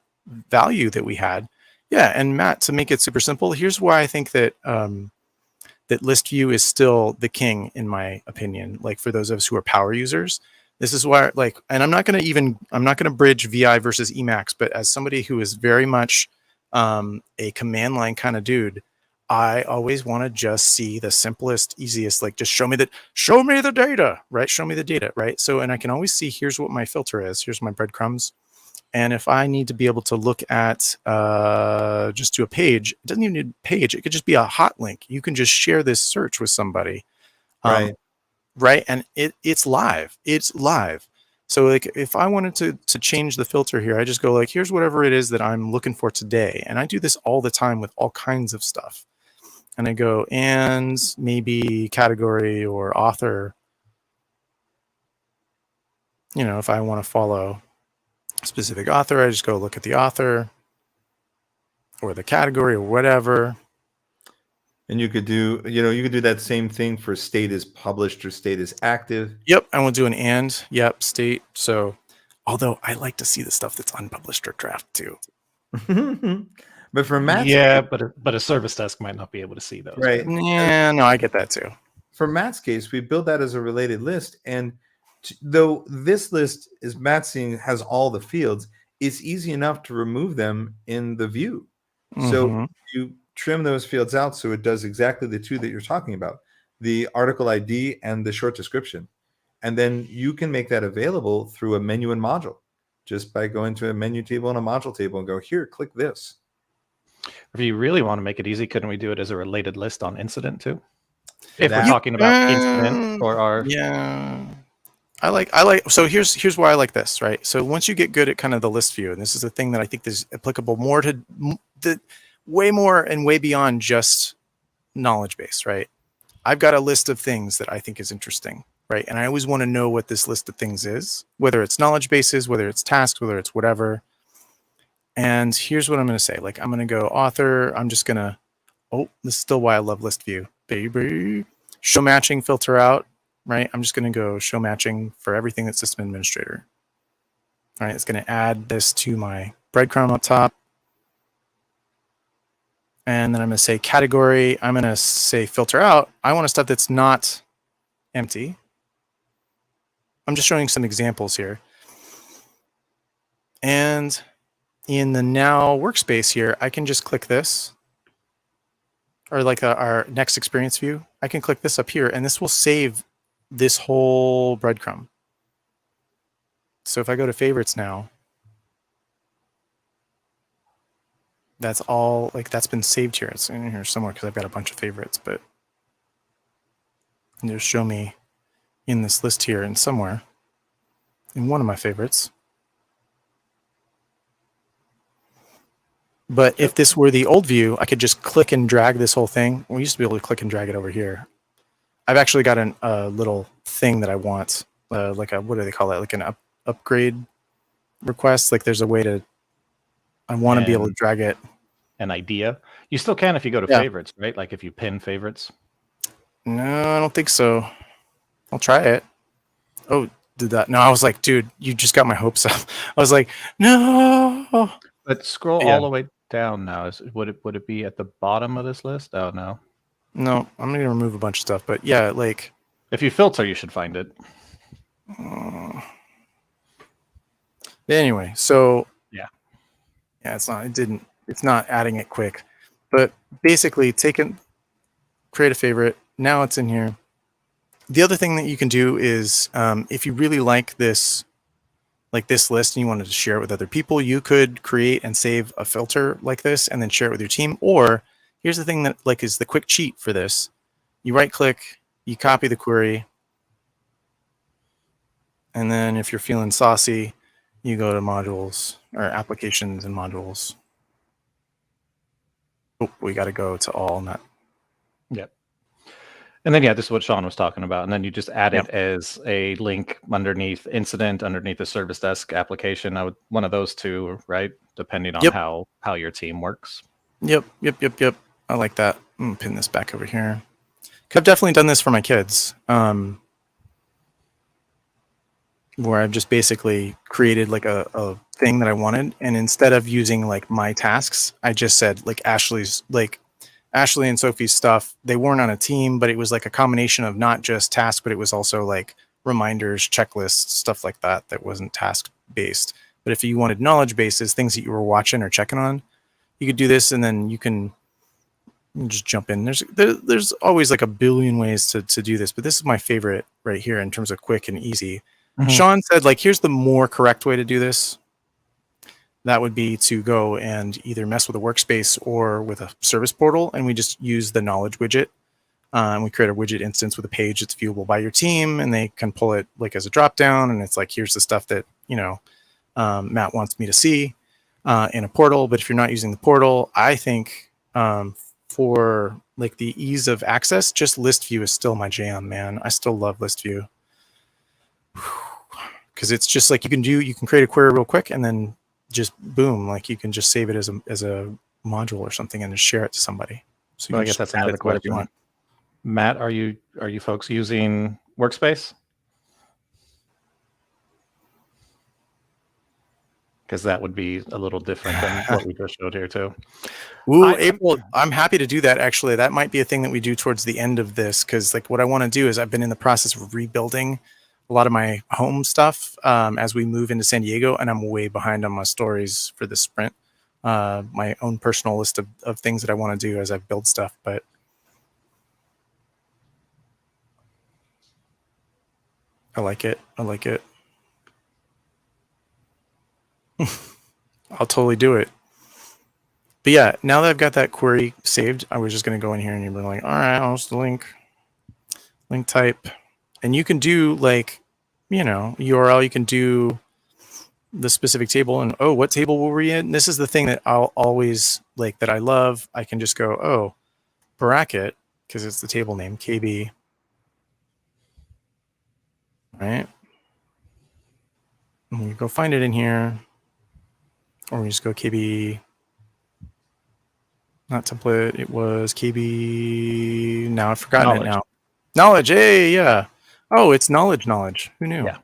value that we had, yeah. And Matt, to make it super simple, here's why I think that that list view is still the king, in my opinion. Like for those of us who are power users, this is why, like, and I'm not going to bridge VI versus Emacs, but as somebody who is very much a command line kind of dude, I always want to just see the simplest, easiest, like just show me the data, right? Show me the data, right? So, and I can always see, here's what my filter is. Here's my breadcrumbs. And if I need to be able to look at just to a page, it doesn't even need a page. It could just be a hot link. You can just share this search with somebody. Right. Right. And it's live. It's live. So like if I wanted to change the filter here, I just go like, here's whatever it is that I'm looking for today. And I do this all the time with all kinds of stuff. And I go, and maybe category or author, if I want to follow a specific author, I just go look at the author or the category or whatever. And you could do, you could do that same thing for state is published or state is active. Yep, and we'll do an and. Yep, state. So, although I like to see the stuff that's unpublished or draft too. But for Matt's Yeah, case, but a service desk might not be able to see those. right? Yeah, no, I get that too. For Matt's case, we build that as a related list. And though this list is Matt seeing has all the fields, it's easy enough to remove them in the view. So Mhm. you trim those fields out so it does exactly the two that you're talking about, the article ID and the short description. And then you can make that available through a menu and module just by going to a menu table and a module table and go, here, click this. If you really want to make it easy, couldn't we do it as a related list on incident too? If we're That- talking about incident or our Yeah. I like so here's why I like this, right? So once you get good at kind of the list view, and this is a thing that I think is applicable more to the way more and way beyond just knowledge base, right? I've got a list of things that I think is interesting, right? And I always want to know what this list of things is, whether it's knowledge bases, whether it's tasks, whether it's whatever. And here's what I'm going to say. Like I'm going to go author. I'm just going to, oh, this is still why I love list view, baby. Show matching, filter out, right? I'm just going to go show matching for everything that's system administrator. All right, it's going to add this to my breadcrumb up top. And then I'm going to say category. I'm going to say filter out. I want a stuff that's not empty. I'm just showing some examples here. And in the now workspace here, I can just click this, or like our next experience view. I can click this up here and this will save this whole breadcrumb. So if I go to favorites now, that's all, like that's been saved here. It's in here somewhere because I've got a bunch of favorites, but just show me in this list here and somewhere in one of my favorites. But if this were the old view, I could just click and drag this whole thing. We used to be able to click and drag it over here. I've actually got a little thing that I want, like a, what do they call that? Like an upgrade request. Like there's a way to, I want to be able to drag it. an idea. You still can if you go to favorites, right? Like if you pin favorites. No, I don't think so. I'll try it. Oh, did that? No, I was like, dude, you just got my hopes up. I was like, no. But scroll all the way down now. Would it be at the bottom of this list? Oh no. No, I'm gonna remove a bunch of stuff. But yeah, like if you filter, you should find it. Anyway, so yeah, it's not adding it quick, but basically create a favorite. Now it's in here. The other thing that you can do is if you really like this list and you wanted to share it with other people, you could create and save a filter like this and then share it with your team. Or here's the thing that like is the quick cheat for this. You right click, you copy the query. And then if you're feeling saucy, you go to modules or applications and modules. Oh, we got to go to all not. Yep. And then, this is what Sean was talking about. And then you just add it as a link underneath incident, underneath the service desk application. One of those two, right? Depending on how your team works. Yep. I like that. I'm going to pin this back over here. I've definitely done this for my kids. Where I've just basically created like a thing that I wanted. And instead of using like my tasks, I just said like Ashley and Sophie's stuff, they weren't on a team, but it was like a combination of not just tasks, but it was also like reminders, checklists, stuff like that wasn't task based. But if you wanted knowledge bases, things that you were watching or checking on, you could do this and then you can just jump in. There's always like a billion ways to do this, but this is my favorite right here in terms of quick and easy. Mm-hmm. Sean said, like, here's the more correct way to do this. That would be to go and either mess with a workspace or with a service portal. And we just use the knowledge widget. And we create a widget instance with a page that's viewable by your team. And they can pull it like as a drop down. And it's like, here's the stuff that, Matt wants me to see in a portal. But if you're not using the portal, I think for like the ease of access, just list view is still my jam, man. I still love list view. Because it's just like you can create a query real quick and then just boom, like you can just save it as a module or something and just share it to somebody. So you Well, I can guess just that's add it another to whatever you question. want. Matt, are you folks using Workspace? Because that would be a little different than what we just showed here too. Ooh, April, I'm happy to do that. Actually, that might be a thing that we do towards the end of this, because like what I want to do is I've been in the process of rebuilding a lot of my home stuff as we move into San Diego, and I'm way behind on my stories for the sprint. My own personal list of things that I want to do as I build stuff, but I like it. I like it. I'll totally do it. But yeah, now that I've got that query saved, I was just going to go in here and you're like, all right, I'll just link type. And you can do like, you know, URL, you can do the specific table and, oh, what table were we in? This is the thing that I'll always like, that I love. I can just go, oh, bracket, because it's the table name, KB. Right? And we go find it in here. Or we just go KB, not template, it was KB. Now I've forgotten Knowledge. it now. Knowledge, hey, yeah. Oh, it's knowledge. Who knew? Yeah.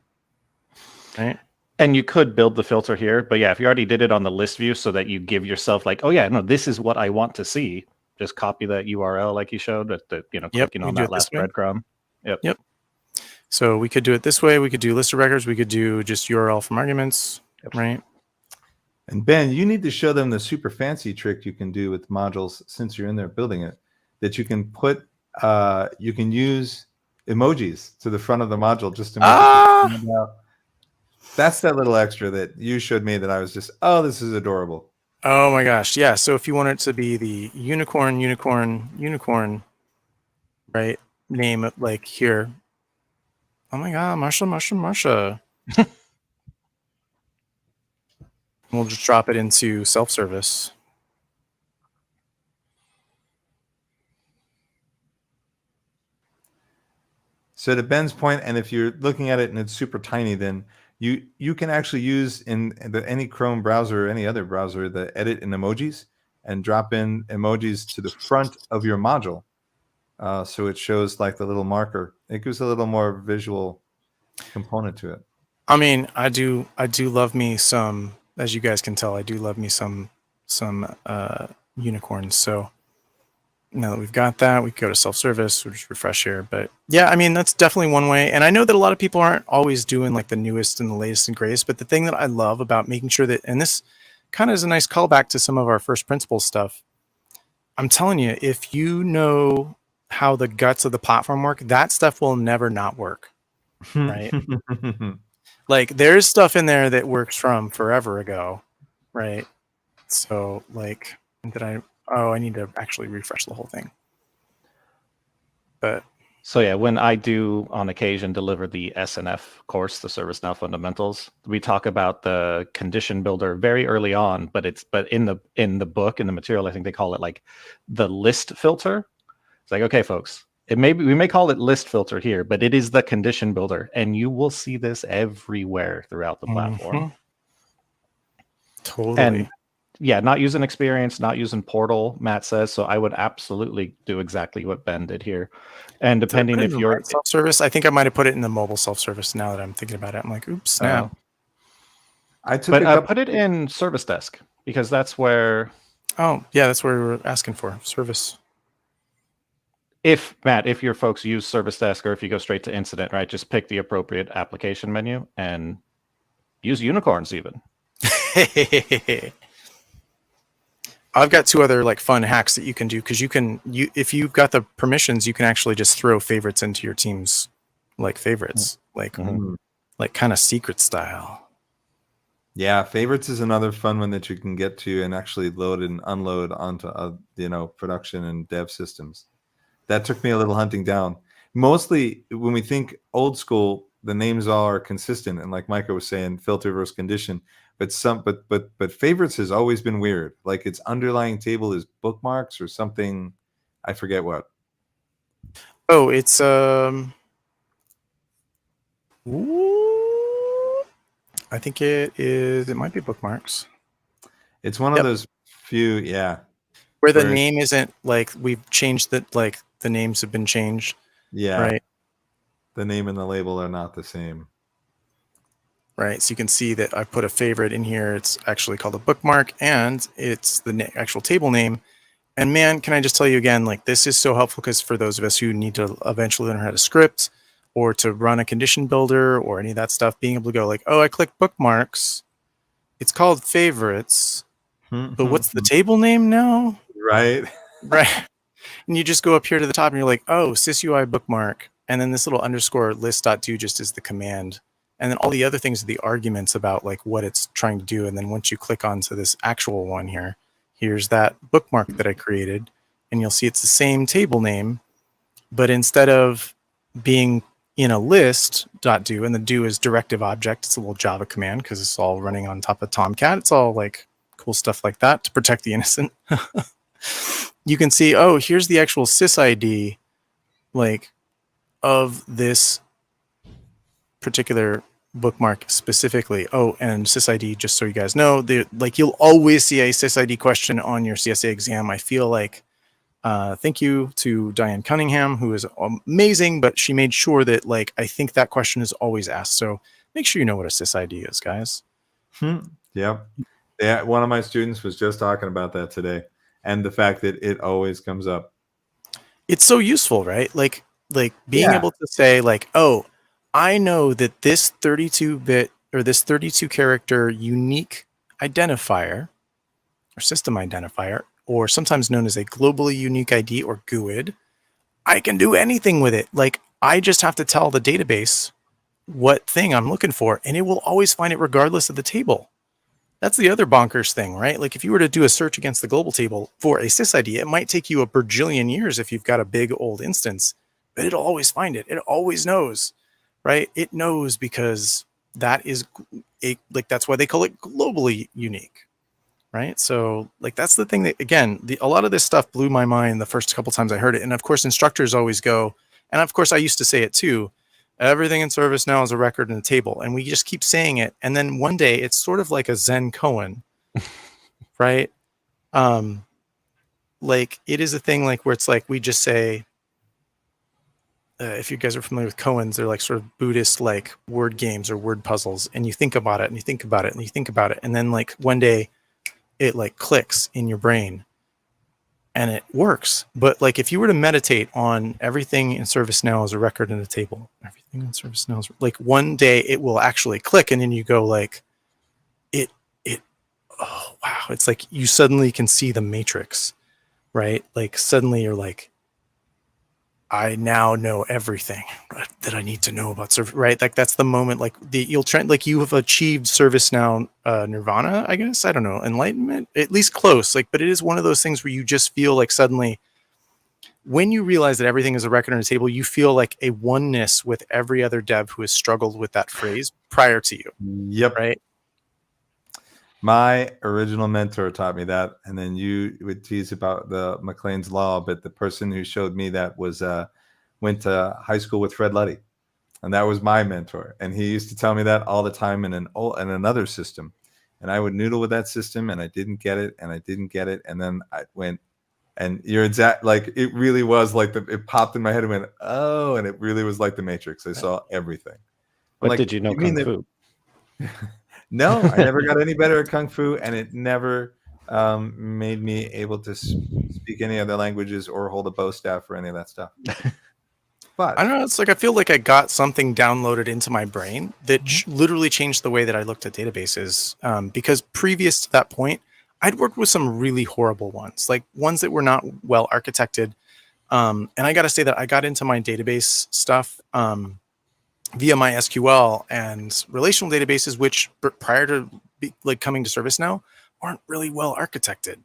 Right. And you could build the filter here, but yeah, if you already did it on the list view so that you give yourself like, oh yeah, no, this is what I want to see. Just copy that URL like you showed, clicking we on do that it this last way. breadcrumb. Yep. So we could do it this way. We could do list of records. We could do just URL from arguments, right? And Ben, you need to show them the super fancy trick you can do with modules since you're in there building it, that you can put, you can use emojis to the front of the module just to make it stand out. That's that little extra that you showed me that I was just, oh, this is adorable. Oh my gosh. Yeah. So if you want it to be the unicorn, right? Name it like here. Oh my God, Marsha. We'll just drop it into self-service. So to Ben's point, and if you're looking at it and it's super tiny, then you can actually use in any Chrome browser or any other browser the edit in emojis and drop in emojis to the front of your module. So it shows like the little marker. It gives a little more visual component to it. I mean, I do love me some, as you guys can tell, I do love me some unicorns. So now that we've got that, we can go to self-service. We'll just refresh here. But yeah, I mean, that's definitely one way. And I know that a lot of people aren't always doing like the newest and the latest and greatest, but the thing that I love about making sure that, and this kind of is a nice callback to some of our first principles stuff. I'm telling you, if you know how the guts of the platform work, that stuff will never not work. Right? Like there's stuff in there that works from forever ago, right? So like, I need to actually refresh the whole thing. But so yeah, when I do on occasion deliver the SNF course, the ServiceNow Fundamentals, we talk about the condition builder very early on, but in the book, in the material, I think they call it like the list filter. It's like, okay, folks, we may call it list filter here, but it is the condition builder, and you will see this everywhere throughout the platform. Totally. And yeah, not using Experience, not using Portal, Matt says. So I would absolutely do exactly what Ben did here. And depending if you're self-service, I think I might have put it in the mobile self-service. Now that I'm thinking about it, I'm like, oops, snap. Put it in Service Desk, because that's where. Oh yeah, that's where we were asking for service. If your folks use Service Desk, or if you go straight to Incident, right, just pick the appropriate application menu and use unicorns even. I've got two other like fun hacks that you can do, because if you've got the permissions, you can actually just throw favorites into your team's like favorites, like kind of secret style. Yeah, favorites is another fun one that you can get to and actually load and unload onto production and dev systems. That took me a little hunting down. Mostly when we think old school, the names all are consistent, and like Micah was saying, filter versus condition. But favorites has always been weird. Like its underlying table is bookmarks or something. I forget what. Oh, it's I think it might be bookmarks. It's one of those few, yeah. where the Where- name isn't like we've changed the like the names have been changed, Yeah. right? The name and the label are not the same. Right. So you can see that I put a favorite in here. It's actually called a bookmark, and it's the actual table name. And man, can I just tell you again, like this is so helpful because for those of us who need to eventually learn how to script or to run a condition builder or any of that stuff, being able to go like, oh, I click bookmarks. It's called favorites, but what's the table name now? Right. Right. And you just go up here to the top and you're like, oh, sysui bookmark. And then this little underscore list.do just is the command. And then all the other things are the arguments about like what it's trying to do. And then once you click onto this actual one here, here's that bookmark that I created. And you'll see it's the same table name, but instead of being in a list.do, and the do is directive object, it's a little Java command because it's all running on top of Tomcat. It's all like cool stuff like that to protect the innocent. You can see, oh, here's the actual sys like of this particular bookmark specifically. Oh, and sys just so you guys know, like you'll always see a sys question on your CSA exam. I feel like thank you to Diane Cunningham, who is amazing, but she made sure that like I think that question is always asked. So make sure you know what a sys is, guys. Yep. Yeah, one of my students was just talking about that today, and the fact that it always comes up. It's so useful, right? Like being able to say like, oh, I know that this 32-bit or this 32 character unique identifier or system identifier, or sometimes known as a globally unique ID or GUID, I can do anything with it. Like I just have to tell the database what thing I'm looking for, and it will always find it regardless of the table. That's the other bonkers thing, right? Like if you were to do a search against the global table for a sys ID, it might take you a bajillion years if you've got a big old instance, but it'll always find it. It always knows, right? It knows because that is like, that's why they call it globally unique, right? So like, that's the thing that, again, a lot of this stuff blew my mind the first couple times I heard it. And of course, instructors always go, and of course I used to say it too, everything in ServiceNow is a record in a table. And we just keep saying it. And then one day it's sort of like a Zen koan, right? Like it is a thing like where it's like, we just say, if you guys are familiar with koans, they're like sort of Buddhist, like word games or word puzzles. And you think about it and you think about it and you think about it. And then like one day it like clicks in your brain and it works. But like if you were to meditate on everything in ServiceNow as a record in a table, everything in ServiceNow is like one day it will actually click, and then you go like, oh wow, it's like you suddenly can see the matrix, right? Like suddenly you're like, I now know everything that I need to know about service, right? Like that's the moment, like you'll trend, like you have achieved ServiceNow nirvana, I guess. I don't know, enlightenment, at least close. Like, but it is one of those things where you just feel like suddenly, when you realize that everything is a record on a table, you feel like a oneness with every other dev who has struggled with that phrase prior to you. Yep. Right. My original mentor taught me that, and then you would tease about the McLean's Law, but the person who showed me that was went to high school with Fred Luddy, and that was my mentor. And he used to tell me that all the time in another system, and I would noodle with that system, and I didn't get it, and I didn't get it, and then I went, and you're exact, like it really was like it popped in my head and went, oh, and it really was like the Matrix. I saw everything. But like, did you know you mean Kung Fu? No, I never got any better at Kung Fu, and it never made me able to speak any other languages or hold a bow staff or any of that stuff. But I don't know. It's like I feel like I got something downloaded into my brain that literally changed the way that I looked at databases. Because previous to that point, I'd worked with some really horrible ones, like ones that were not well architected. And I got to say that I got into my database stuff via MySQL and relational databases, which prior to like coming to ServiceNow aren't really well architected.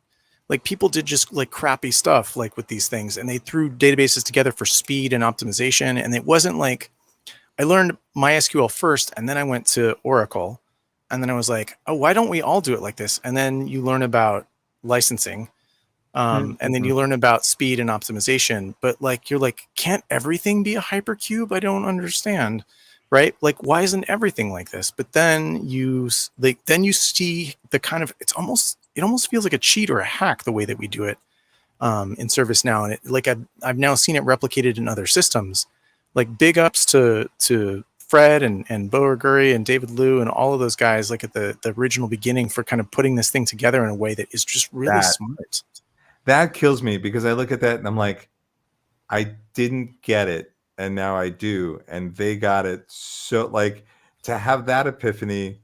Like people did just like crappy stuff like with these things, and they threw databases together for speed and optimization. And it wasn't like I learned MySQL first, and then I went to Oracle, and then I was like, oh, why don't we all do it like this? And then you learn about licensing. And then you learn about speed and optimization, but like, you're like, can't everything be a hypercube? I don't understand. Right? Like, why isn't everything like this? But then you see the kind of, it almost feels like a cheat or a hack the way that we do it. in ServiceNow, and like I've now seen it replicated in other systems. Like big ups to Fred and Bo Guri and David Liu and all of those guys, like at the original beginning, for kind of putting this thing together in a way that is just really smart. That kills me, because I look at that and I'm like, I didn't get it, and now I do, and they got it. So like, to have that epiphany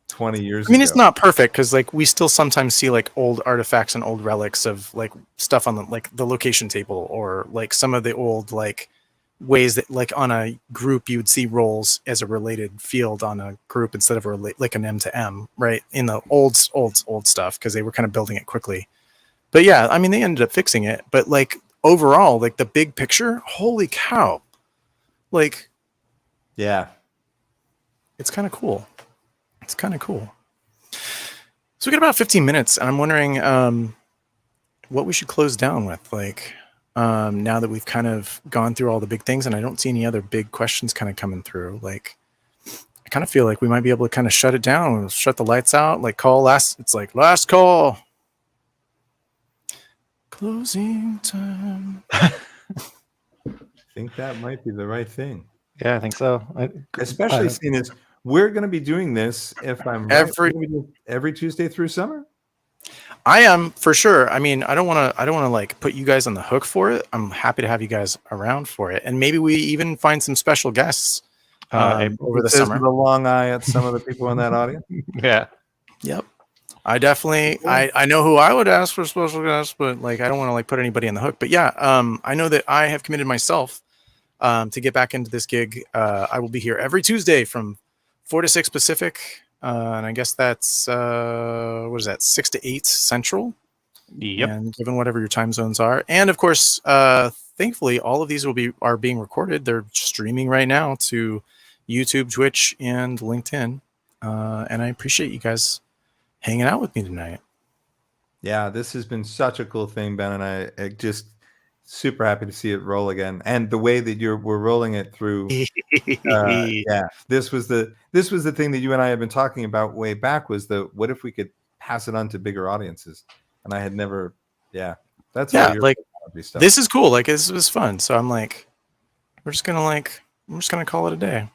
20 years I mean, ago. it's not perfect, because like we still sometimes see like old artifacts and old relics of like stuff on the like the location table, or like some of the old like ways that like on a group you would see roles as a related field on a group instead of like an M to M, right? In the old stuff, because they were kind of building it quickly. But yeah, I mean, they ended up fixing it. But like overall, like the big picture, holy cow, like Yeah. it's kind of cool. It's kind of cool. So we got about 15 minutes, and I'm wondering what we should close down with. Like, now that we've kind of gone through all the big things, and I don't see any other big questions kind of coming through, like, I kind of feel like we might be able to kind of shut it down, shut the lights out, like it's like last call. Closing time. I think that might be the right thing. Yeah, I think so. Especially seeing as we're going to be doing this, if I'm right, every Tuesday through summer. I am, for sure. I mean, I don't want to like put you guys on the hook for it. I'm happy to have you guys around for it, and maybe we even find some special guests over the summer. The long eye at some of the people in that audience. Yeah. Yep. I definitely, I know who I would ask for special guests, but like I don't want to like put anybody on the hook. But yeah, I know that I have committed myself to get back into this gig. I will be here every Tuesday from 4 to 6 Pacific. And I guess that's what is that, 6 to 8 Central? Yep. And given whatever your time zones are, and of course, thankfully, all of these are being recorded. They're streaming right now to YouTube, Twitch, and LinkedIn. And I appreciate you guys hanging out with me tonight. Yeah, this has been such a cool thing, Ben, and I just super happy to see it roll again, and the way that we're rolling it through. Yeah, this was the thing that you and I have been talking about way back, was what if we could pass it on to bigger audiences? And I had never. Yeah, that's like stuff. This is cool. Like this was fun. So I'm like, I'm just gonna call it a day.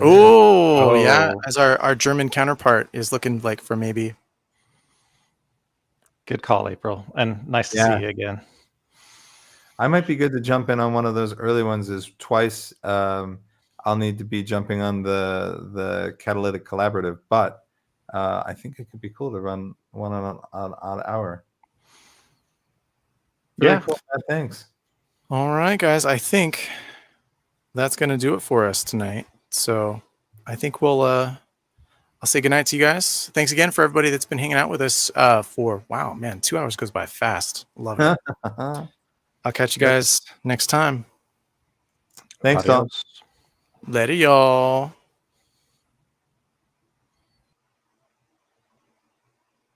Oh yeah, as our German counterpart is looking like for maybe. Good call, April, and nice to see you again. I might be good to jump in on one of those early ones. Is twice. I'll need to be jumping on the Catalytic Collaborative, but I think it could be cool to run one on an hour. Very cool. Thanks. All right, guys. I think that's going to do it for us tonight. So I think I'll say goodnight to you guys. Thanks again for everybody that's been hanging out with us for, wow, man, 2 hours goes by fast. Love it. I'll catch you guys next time. Thanks, Tom. Later, y'all.